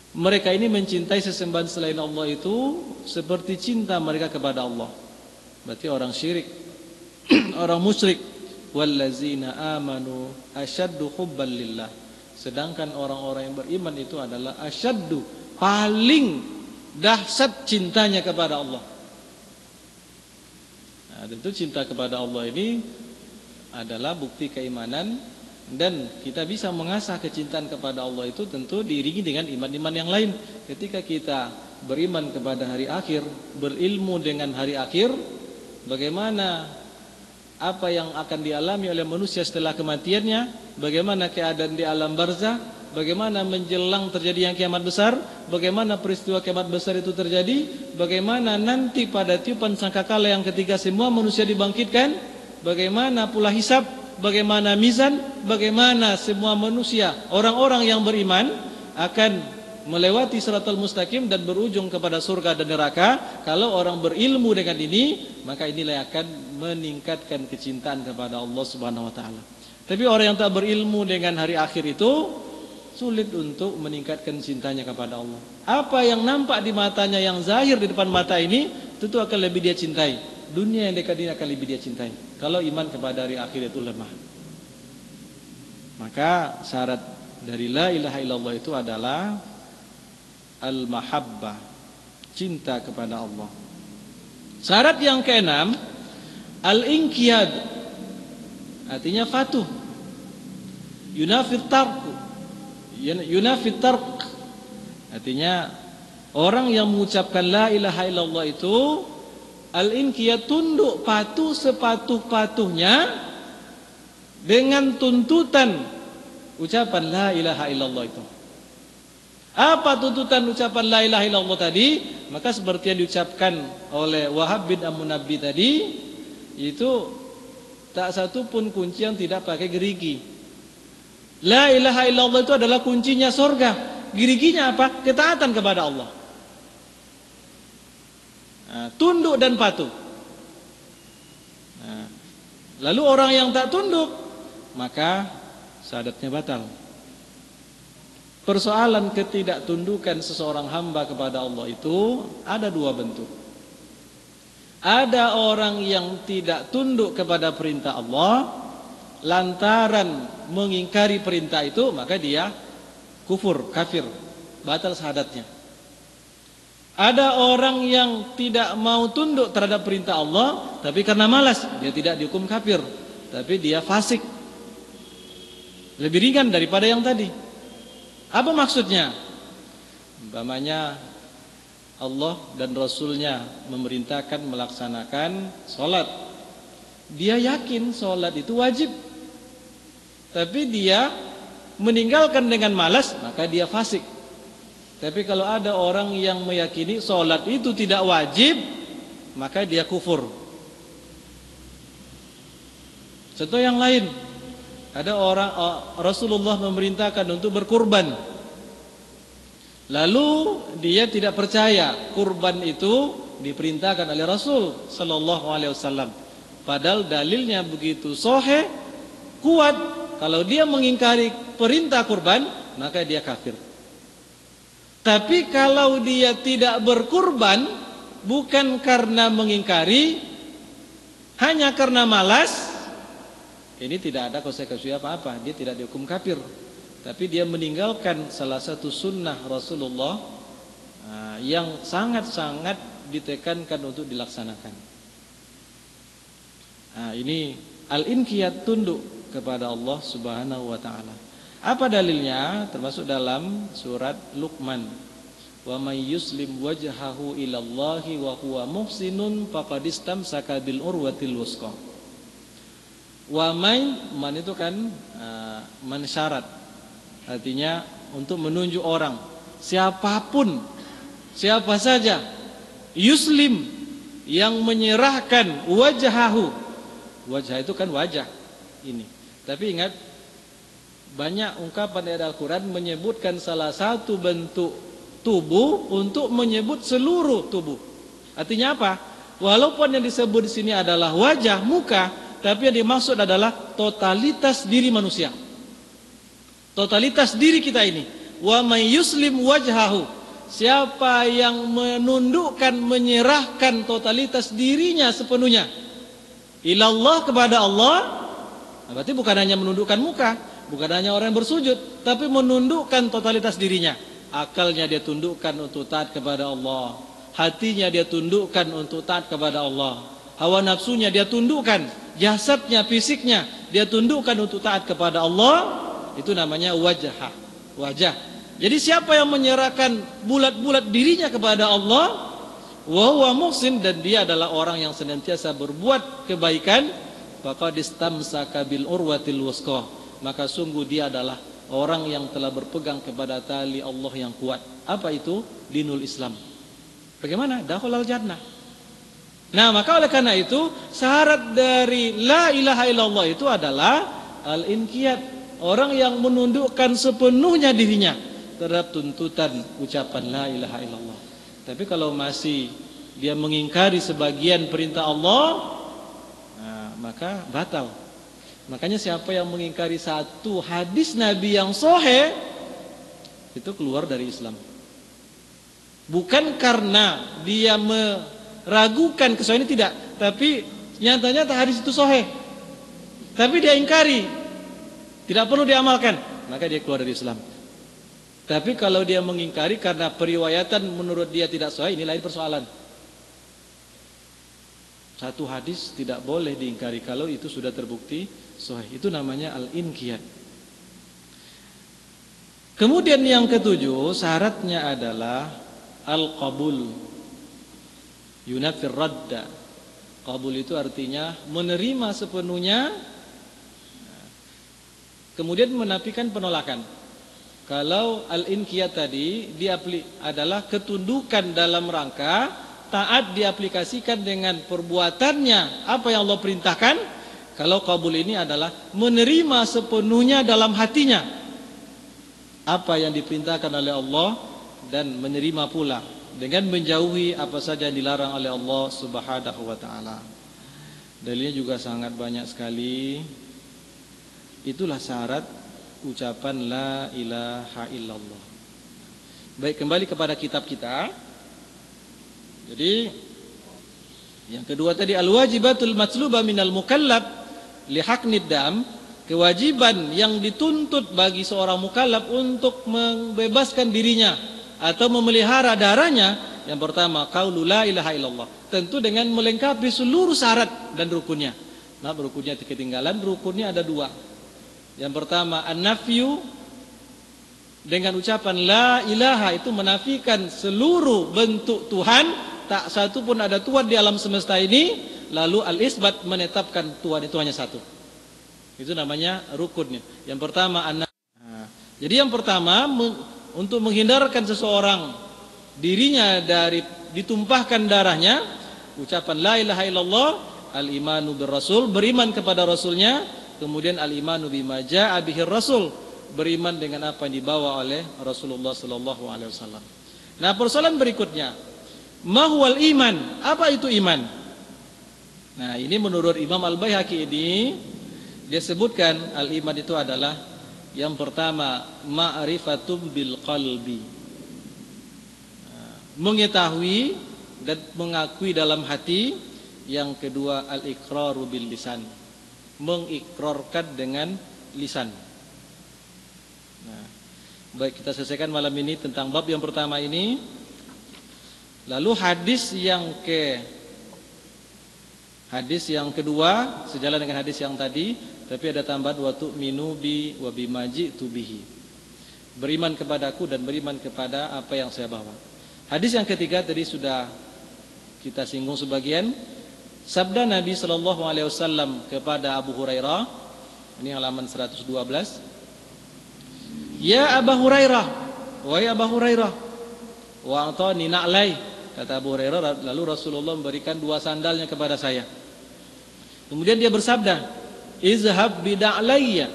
Mereka ini mencintai sesembahan selain Allah itu seperti cinta mereka kepada Allah. Berarti orang syirik, orang musyrik. Wallazina amanu asyaddu hubban lillah. Sedangkan orang-orang yang beriman itu adalah asyaddu, paling dahsyat cintanya kepada Allah. Nah, tentu cinta kepada Allah ini adalah bukti keimanan, dan kita bisa mengasah kecintaan kepada Allah itu tentu diiringi dengan iman-iman yang lain. Ketika kita beriman kepada hari akhir, berilmu dengan hari akhir, bagaimana apa yang akan dialami oleh manusia setelah kematiannya, bagaimana keadaan di alam barzah, bagaimana menjelang terjadi yang kiamat besar, bagaimana peristiwa kiamat besar itu terjadi, bagaimana nanti pada tiupan sangkakala yang ketiga semua manusia dibangkitkan, bagaimana pula hisab, bagaimana mizan, bagaimana semua manusia, orang-orang yang beriman akan melewati siratal mustaqim dan berujung kepada surga dan neraka. Kalau orang berilmu dengan ini, maka inilah yang akan meningkatkan kecintaan kepada Allah Subhanahu wa taala. Tapi orang yang tak berilmu dengan hari akhir itu sulit untuk meningkatkan cintanya kepada Allah. Apa yang nampak di matanya, yang zahir di depan mata ini, tentu akan lebih dia cintai. Dunia yang dekat ini akan lebih dia cintai. Kalau iman kepada hari akhir itu lemah. Maka syarat dari la ilaha illallah itu adalah al-mahabbah, cinta kepada Allah. Syarat yang keenam, al-inqiyad, artinya fatuh. Yunafit tarq, artinya orang yang mengucapkan la ilaha illallah itu al-inqiyad, tunduk patuh sepatuh-patuhnya dengan tuntutan ucapan la ilaha illallah itu. Apa tuntutan ucapan la ilaha illallah tadi? Maka seperti yang diucapkan oleh Wahab bin Amunabbi tadi, itu tak satu pun kunci yang tidak pakai gerigi. La ilaha illallah itu adalah kuncinya surga. Giriginya apa? Ketaatan kepada Allah. Nah, tunduk dan patuh. Nah, lalu orang yang tak tunduk, maka syahadatnya batal. Persoalan ketidaktundukan seseorang hamba kepada Allah itu ada dua bentuk. Ada orang yang tidak tunduk kepada perintah Allah, lantaran mengingkari perintah itu, maka dia kufur, kafir, batal syahadatnya. Ada orang yang tidak mau tunduk terhadap perintah Allah, tapi karena malas, dia tidak dihukum kafir, tapi dia fasik. Lebih ringan daripada yang tadi. Apa maksudnya? Umpamanya Allah dan Rasulnya memerintahkan melaksanakan sholat. Dia yakin sholat itu wajib, tapi dia meninggalkan dengan malas, maka dia fasik. Tapi kalau ada orang yang meyakini sholat itu tidak wajib, maka dia kufur. Contoh yang lain, ada orang, Rasulullah memerintahkan untuk berkurban, lalu dia tidak percaya kurban itu diperintahkan oleh Rasul Sallallahu Alaihi Wasallam. Padahal dalilnya begitu sahih, kuat. Kalau dia mengingkari perintah kurban, maka dia kafir. Tapi kalau dia tidak berkurban, bukan karena mengingkari, hanya karena malas, ini tidak ada konsekuensi apa-apa. Dia tidak dihukum kafir, tapi dia meninggalkan salah satu sunnah Rasulullah yang sangat-sangat ditekankan untuk dilaksanakan. Ini al-inqiyad, tunduk kepada Allah Subhanahu wa taala. Apa dalilnya? Termasuk dalam surat Luqman. Wa may yuslim wajhahu ilallahi wa huwa muhsinun faqad istamsaka bil urwatil wuthqa. Wa man itu kan mensyarat, artinya untuk menunjuk orang, siapapun, siapa saja, yuslim, yang menyerahkan wajhahu. Wajah itu kan wajah ini. Tapi ingat, banyak ungkapan ayat Al-Quran menyebutkan salah satu bentuk tubuh untuk menyebut seluruh tubuh. Artinya apa? Walaupun yang disebut di sini adalah wajah, muka, tapi yang dimaksud adalah totalitas diri manusia. Totalitas diri kita ini. Wa may yuslim wajhahu. Siapa yang menundukkan, menyerahkan totalitas dirinya sepenuhnya ilallah, kepada Allah, berarti bukan hanya menundukkan muka, bukan hanya orang yang bersujud, tapi menundukkan totalitas dirinya. Akalnya dia tundukkan untuk taat kepada Allah, hatinya dia tundukkan untuk taat kepada Allah, hawa nafsunya dia tundukkan, jasadnya, fisiknya dia tundukkan untuk taat kepada Allah. Itu namanya wajah. Wajah. Jadi siapa yang menyerahkan bulat-bulat dirinya kepada Allah, wa huwa muhsin, dan dia adalah orang yang senantiasa berbuat kebaikan, faqad istamsaka bil urwatil wuthqa, maka sungguh dia adalah orang yang telah berpegang kepada tali Allah yang kuat. Apa itu? Dinul Islam. Bagaimana? Dakhulal jannah. Nah, maka oleh karena itu syarat dari la ilaha illallah itu adalah al-inqiyad, orang yang menundukkan sepenuhnya dirinya terhadap tuntutan ucapan la ilaha illallah. Tapi kalau masih dia mengingkari sebagian perintah Allah, nah, maka batal. Makanya siapa yang mengingkari satu hadis Nabi yang sahih itu keluar dari Islam. Bukan karena dia meragukan kesahihan, tidak, tapi nyatanya hadis itu sahih, tapi dia ingkari, tidak perlu diamalkan, maka dia keluar dari Islam. Tapi kalau dia mengingkari karena periwayatan menurut dia tidak sahih, ini lain persoalan. Satu hadis tidak boleh diingkari kalau itu sudah terbukti sahih. Itu namanya al-inqiyad. Kemudian yang ketujuh, syaratnya adalah al-qabul. Yunafir radda. Qabul itu artinya menerima sepenuhnya, kemudian menafikan penolakan. Kalau al-inqiyad tadi adalah ketundukan dalam rangka taat diaplikasikan dengan perbuatannya apa yang Allah perintahkan. Kalau qabul ini adalah menerima sepenuhnya dalam hatinya apa yang diperintahkan oleh Allah dan menerima pula dengan menjauhi apa saja yang dilarang oleh Allah Subhanahu wa taala. Dalilnya juga sangat banyak sekali. Itulah syarat ucapan la ilaha illallah. Baik, kembali kepada kitab kita. Jadi yang kedua tadi al-wajibatul matlubah minal mukallaf li haqnid dam, kewajiban yang dituntut bagi seorang mukallaf untuk membebaskan dirinya atau memelihara darahnya. Yang pertama qaulu la ilaha illallah, tentu dengan melengkapi seluruh syarat dan rukunnya. Nah, rukunnya ketinggalan, rukunnya ada dua. Yang pertama an-nafyu, dengan ucapan la ilaha itu menafikan seluruh bentuk Tuhan, tak satu pun ada Tuhan di alam semesta ini. Lalu al-isbat, menetapkan Tuhan itu hanya satu. Itu namanya rukunnya. Yang pertama jadi yang pertama untuk menghindarkan seseorang dirinya dari ditumpahkan darahnya, ucapan la ilaha illallah, al-imanu bir rasul, beriman kepada rasulnya. Kemudian al-imanu bima jaa bihi rasul, beriman dengan apa yang dibawa oleh Rasulullah sallallahu alaihi wasallam. Nah, persoalan berikutnya, mahwal iman, apa itu iman? Nah, ini menurut Imam Al-Baihaqi ini dia sebutkan al-iman itu adalah yang pertama ma'rifatum bil qalbi, mengetahui dan mengakui dalam hati. Yang kedua al-iqraru bil lisan, mengikrarkan dengan lisan. Nah, baik, kita selesaikan malam ini tentang bab yang pertama ini. Lalu hadis yang kedua sejalan dengan hadis yang tadi, tapi ada tambahan wa tu'minu bi wa bima ji'tu bihi, beriman kepadaku dan beriman kepada apa yang saya bawa. Hadis yang ketiga tadi sudah kita singgung sebagian. Sabda Nabi sallallahu alaihi wasallam kepada Abu Hurairah, ini halaman 112. Ya Abu Hurairah, wahai Abu Hurairah, wa atani na'lai, kata Abu Hurairah, lalu Rasulullah memberikan dua sandalnya kepada saya. Kemudian dia bersabda, izhab bida'layya,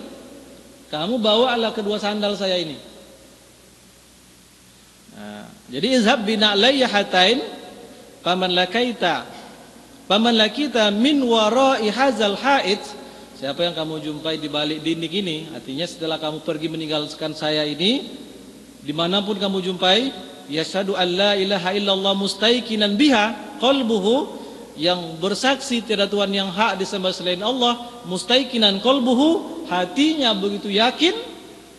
kamu bawalah kedua sandal saya ini. Nah, jadi izhab bida'layya hatain faman lakita min wara'i hazal ha'id, siapa yang kamu jumpai di balik dinding ini, artinya setelah kamu pergi meninggalkan saya ini, dimanapun kamu jumpai, yashhadu an la ilaha illallah mustaiqinan biha qalbuhu, yang bersaksi tiada Tuhan yang hak disembah selain Allah, mustaiqinan qalbuhu, hatinya begitu yakin,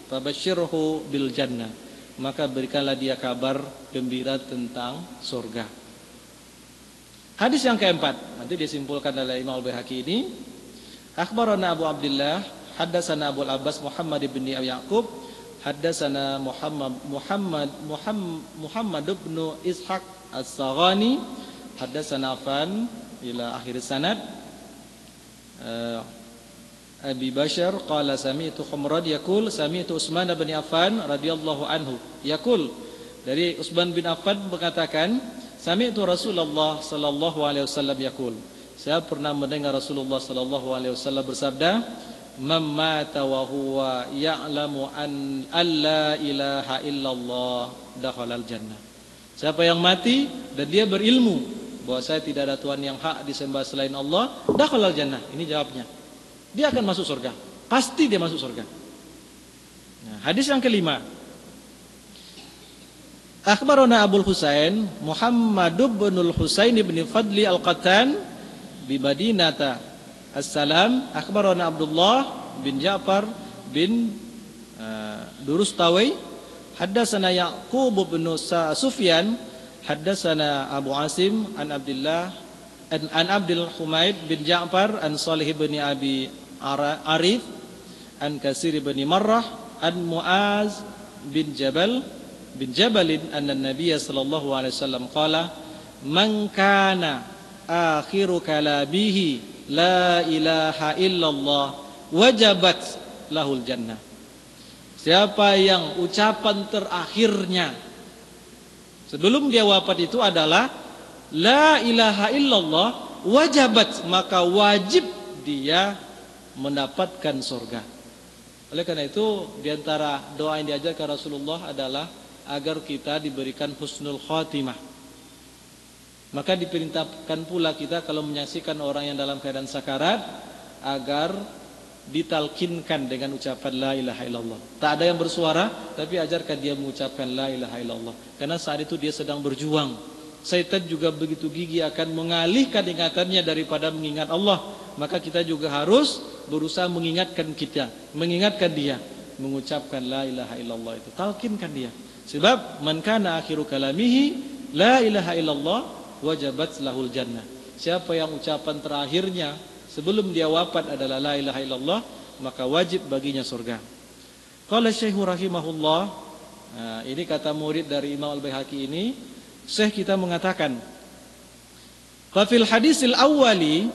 fabasyirhu bil jannah, maka berikanlah dia kabar gembira tentang surga. Hadis yang keempat, nanti disimpulkan oleh Imam Al-Baihaqi ini. Akhbarana Abu Abdullah, haddatsana Abu Al-Abbas Muhammad bin Yaqub, haddatsana Muhammad ibn Ishaq As-Saghani haddatsana Affan ila akhir sanad. Abi Bashar qala sami'tu Humrad yaqul sami'tu Utsman bin Affan radhiyallahu anhu yaqul, dari Utsman bin Affan mengatakan sami'tu Rasulullah sallallahu alaihi wasallam yaqul, saya pernah mendengar Rasulullah sallallahu alaihi wasallam bersabda, man mata wa huwa ya'lamu an alla ilaha illallah dakhalal jannah. Siapa yang mati dan dia berilmu bahwa saya tidak ada Tuhan yang hak disembah selain Allah, dakhalal jannah. Ini jawabnya. Dia akan masuk surga. Pasti dia masuk surga. Nah, hadis yang kelima. Akhbarana Abul Husain Muhammad bin Husain bin Fadli Al-Qattan bi Madinata As-Salam. Akhbarana Abdullah bin Ja'far bin Durustawi. Haddatsana Yaqub bin Sufyan. Haddatsana Abu Asim an Abdullah an Abdul Humaid bin Ja'far an Salih bin Abi Arif an Kasir bin Marrah an Muaz bin Jabalin anna Nabiy sallallahu alaihi wasallam qala man kana akhiru kalabihi la ilaha illallah wajabat lahul jannah. Siapa yang ucapan terakhirnya sebelum dia wafat itu adalah la ilaha illallah, wajabat, maka wajib dia mendapatkan surga. Oleh karena itu, diantara doa yang diajarkan Rasulullah adalah agar kita diberikan husnul khatimah. Maka diperintahkan pula kita kalau menyaksikan orang yang dalam keadaan sakarat agar ditalkinkan dengan ucapan la ilaha illallah. Tak ada yang bersuara, tapi ajarkan dia mengucapkan la ilaha illallah. Karena saat itu dia sedang berjuang. Syaitan juga begitu gigih akan mengalihkan ingatannya daripada mengingat Allah. Maka kita juga harus berusaha mengingatkan dia mengucapkan la ilaha illallah itu. Talkinkan dia. Sebab man kana akhiru kalamihi la ilaha illallah wajabat lahul jannah. Siapa yang ucapan terakhirnya sebelum dia wafat adalah la ilaha illallah, maka wajib baginya surga. Qala Syekh rahimahullah, ini kata murid dari Imam Al-Baihaqi ini, Syekh kita mengatakan, fa fil hadisil awwali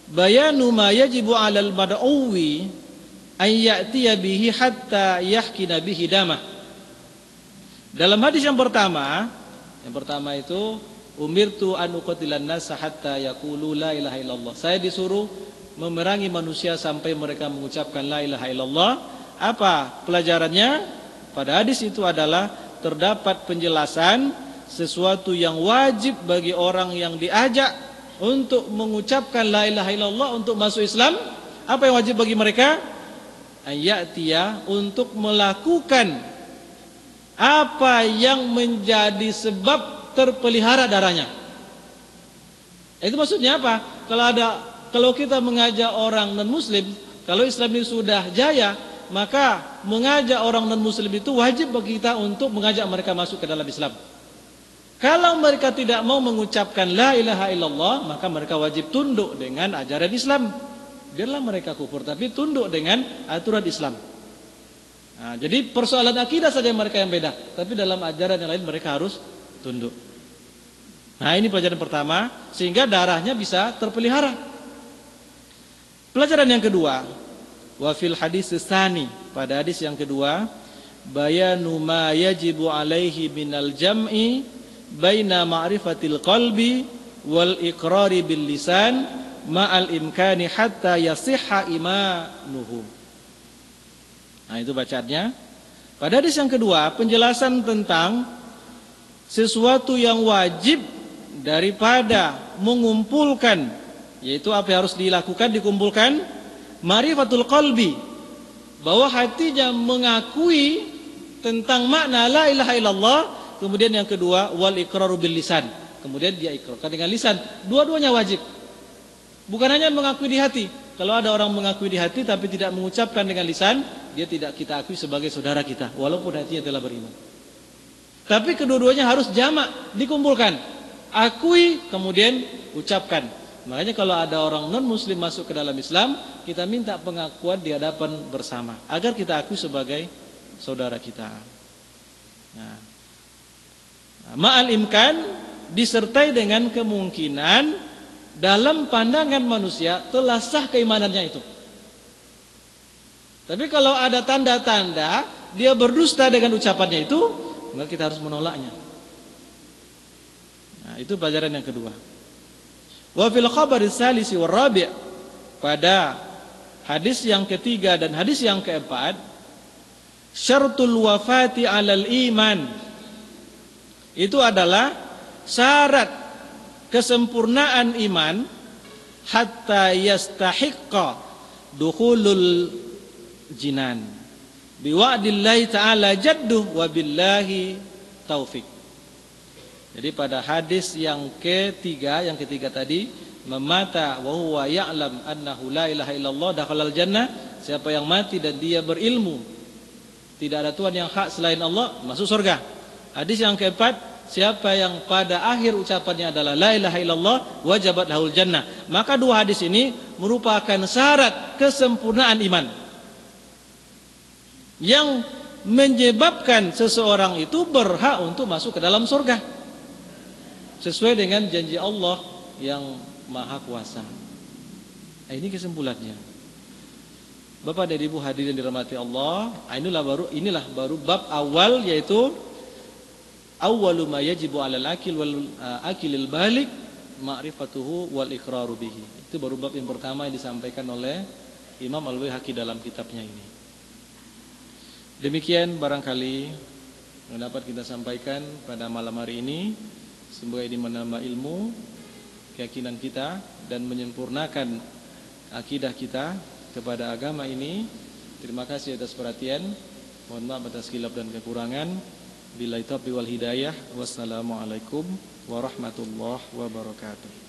bayanu ma yajibu 'alal mad'uwi ay ya'tiya bihi hatta yahkina bihi damah. Dalam hadis yang pertama itu umirtu an uqatilan nas hatta yaqulu la ilaha illallah. Saya disuruh memerangi manusia sampai mereka mengucapkan la ilaha illallah. Apa pelajarannya? Pada hadis itu adalah terdapat penjelasan sesuatu yang wajib bagi orang yang diajak untuk mengucapkan la ilaha illallah untuk masuk Islam. Apa yang wajib bagi mereka? Ayatiya, untuk melakukan apa yang menjadi sebab terpelihara darahnya. Itu maksudnya apa? Kalau kita mengajak orang non muslim, kalau Islam ini sudah jaya, maka mengajak orang non muslim itu wajib bagi kita untuk mengajak mereka masuk ke dalam Islam. Kalau mereka tidak mau mengucapkan la ilaha illallah, maka mereka wajib tunduk dengan ajaran Islam. Biarlah mereka kufur, tapi tunduk dengan aturan Islam. Nah, jadi persoalan akidah saja mereka yang beda, tapi dalam ajaran yang lain mereka harus tunduk. Nah, ini pelajaran pertama, sehingga darahnya bisa terpelihara. Pelajaran yang kedua, wa fil hadis tsani, pada hadis yang kedua, bayanu ma yajibu alaihi minal jam'i baina ma'rifatil qalbi wal iqrari bil lisan ma'al imkani hatta yasihha imanuhu. Nah, itu bacaannya. Pada hadis yang kedua, penjelasan tentang sesuatu yang wajib daripada mengumpulkan, yaitu apa yang harus dilakukan, dikumpulkan ma'rifatul qalbi, bahwa hatinya mengakui tentang makna la ilaha illallah. Kemudian yang kedua, wal iqraru bil lisan, kemudian dia ikrarkan dengan lisan. Dua-duanya wajib. Bukan hanya mengakui di hati. Kalau ada orang mengakui di hati tapi tidak mengucapkan dengan lisan, dia tidak kita akui sebagai saudara kita, walaupun hatinya telah beriman. Tapi kedua-duanya harus jamak, dikumpulkan. Akui, kemudian ucapkan. Makanya kalau ada orang non muslim masuk ke dalam Islam, kita minta pengakuan di hadapan bersama, agar kita akui sebagai saudara kita. Nah, ma'al imkan disertai dengan kemungkinan dalam pandangan manusia telah sah keimanannya itu. Tapi kalau ada tanda-tanda dia berdusta dengan ucapannya itu, maka kita harus menolaknya. Nah, itu pelajaran yang kedua. Wa fil khabari tsalisi war rabi', pada hadis yang ketiga dan hadis yang keempat, syartul wafati 'alal iman, itu adalah syarat kesempurnaan iman hatta yastahiqqa dukhulul jinan biwa'dillahi ta'ala jadduh wa billahi taufik. Jadi pada hadis yang ketiga tadi, memata wa huwa ya'lam annahu la ilaha illallah dakhalal jannah, siapa yang mati dan dia berilmu tidak ada Tuhan yang hak selain Allah, masuk surga. Hadis yang keempat, siapa yang pada akhir ucapannya adalah la ilaha illallah wajabat lahul jannah. Maka dua hadis ini merupakan syarat kesempurnaan iman yang menyebabkan seseorang itu berhak untuk masuk ke dalam surga sesuai dengan janji Allah yang Maha Kuasa. Nah, ini kesimpulannya. Bapak dan Ibu hadirin dirahmati Allah, inilah baru bab awal, yaitu awwalu ma yajibu 'alal akilil balik ma'rifatuhu wal iqraru bihi. Itu baru bab yang pertama yang disampaikan oleh Imam Al-Baihaqi dalam kitabnya ini. Demikian barangkali yang dapat kita sampaikan pada malam hari ini. Semoga ini menambah ilmu, keyakinan kita, dan menyempurnakan akidah kita kepada agama ini. Terima kasih atas perhatian. Mohon maaf atas khilaf dan kekurangan. Billahi taufiq wal hidayah. Wassalamualaikum warahmatullahi wabarakatuh.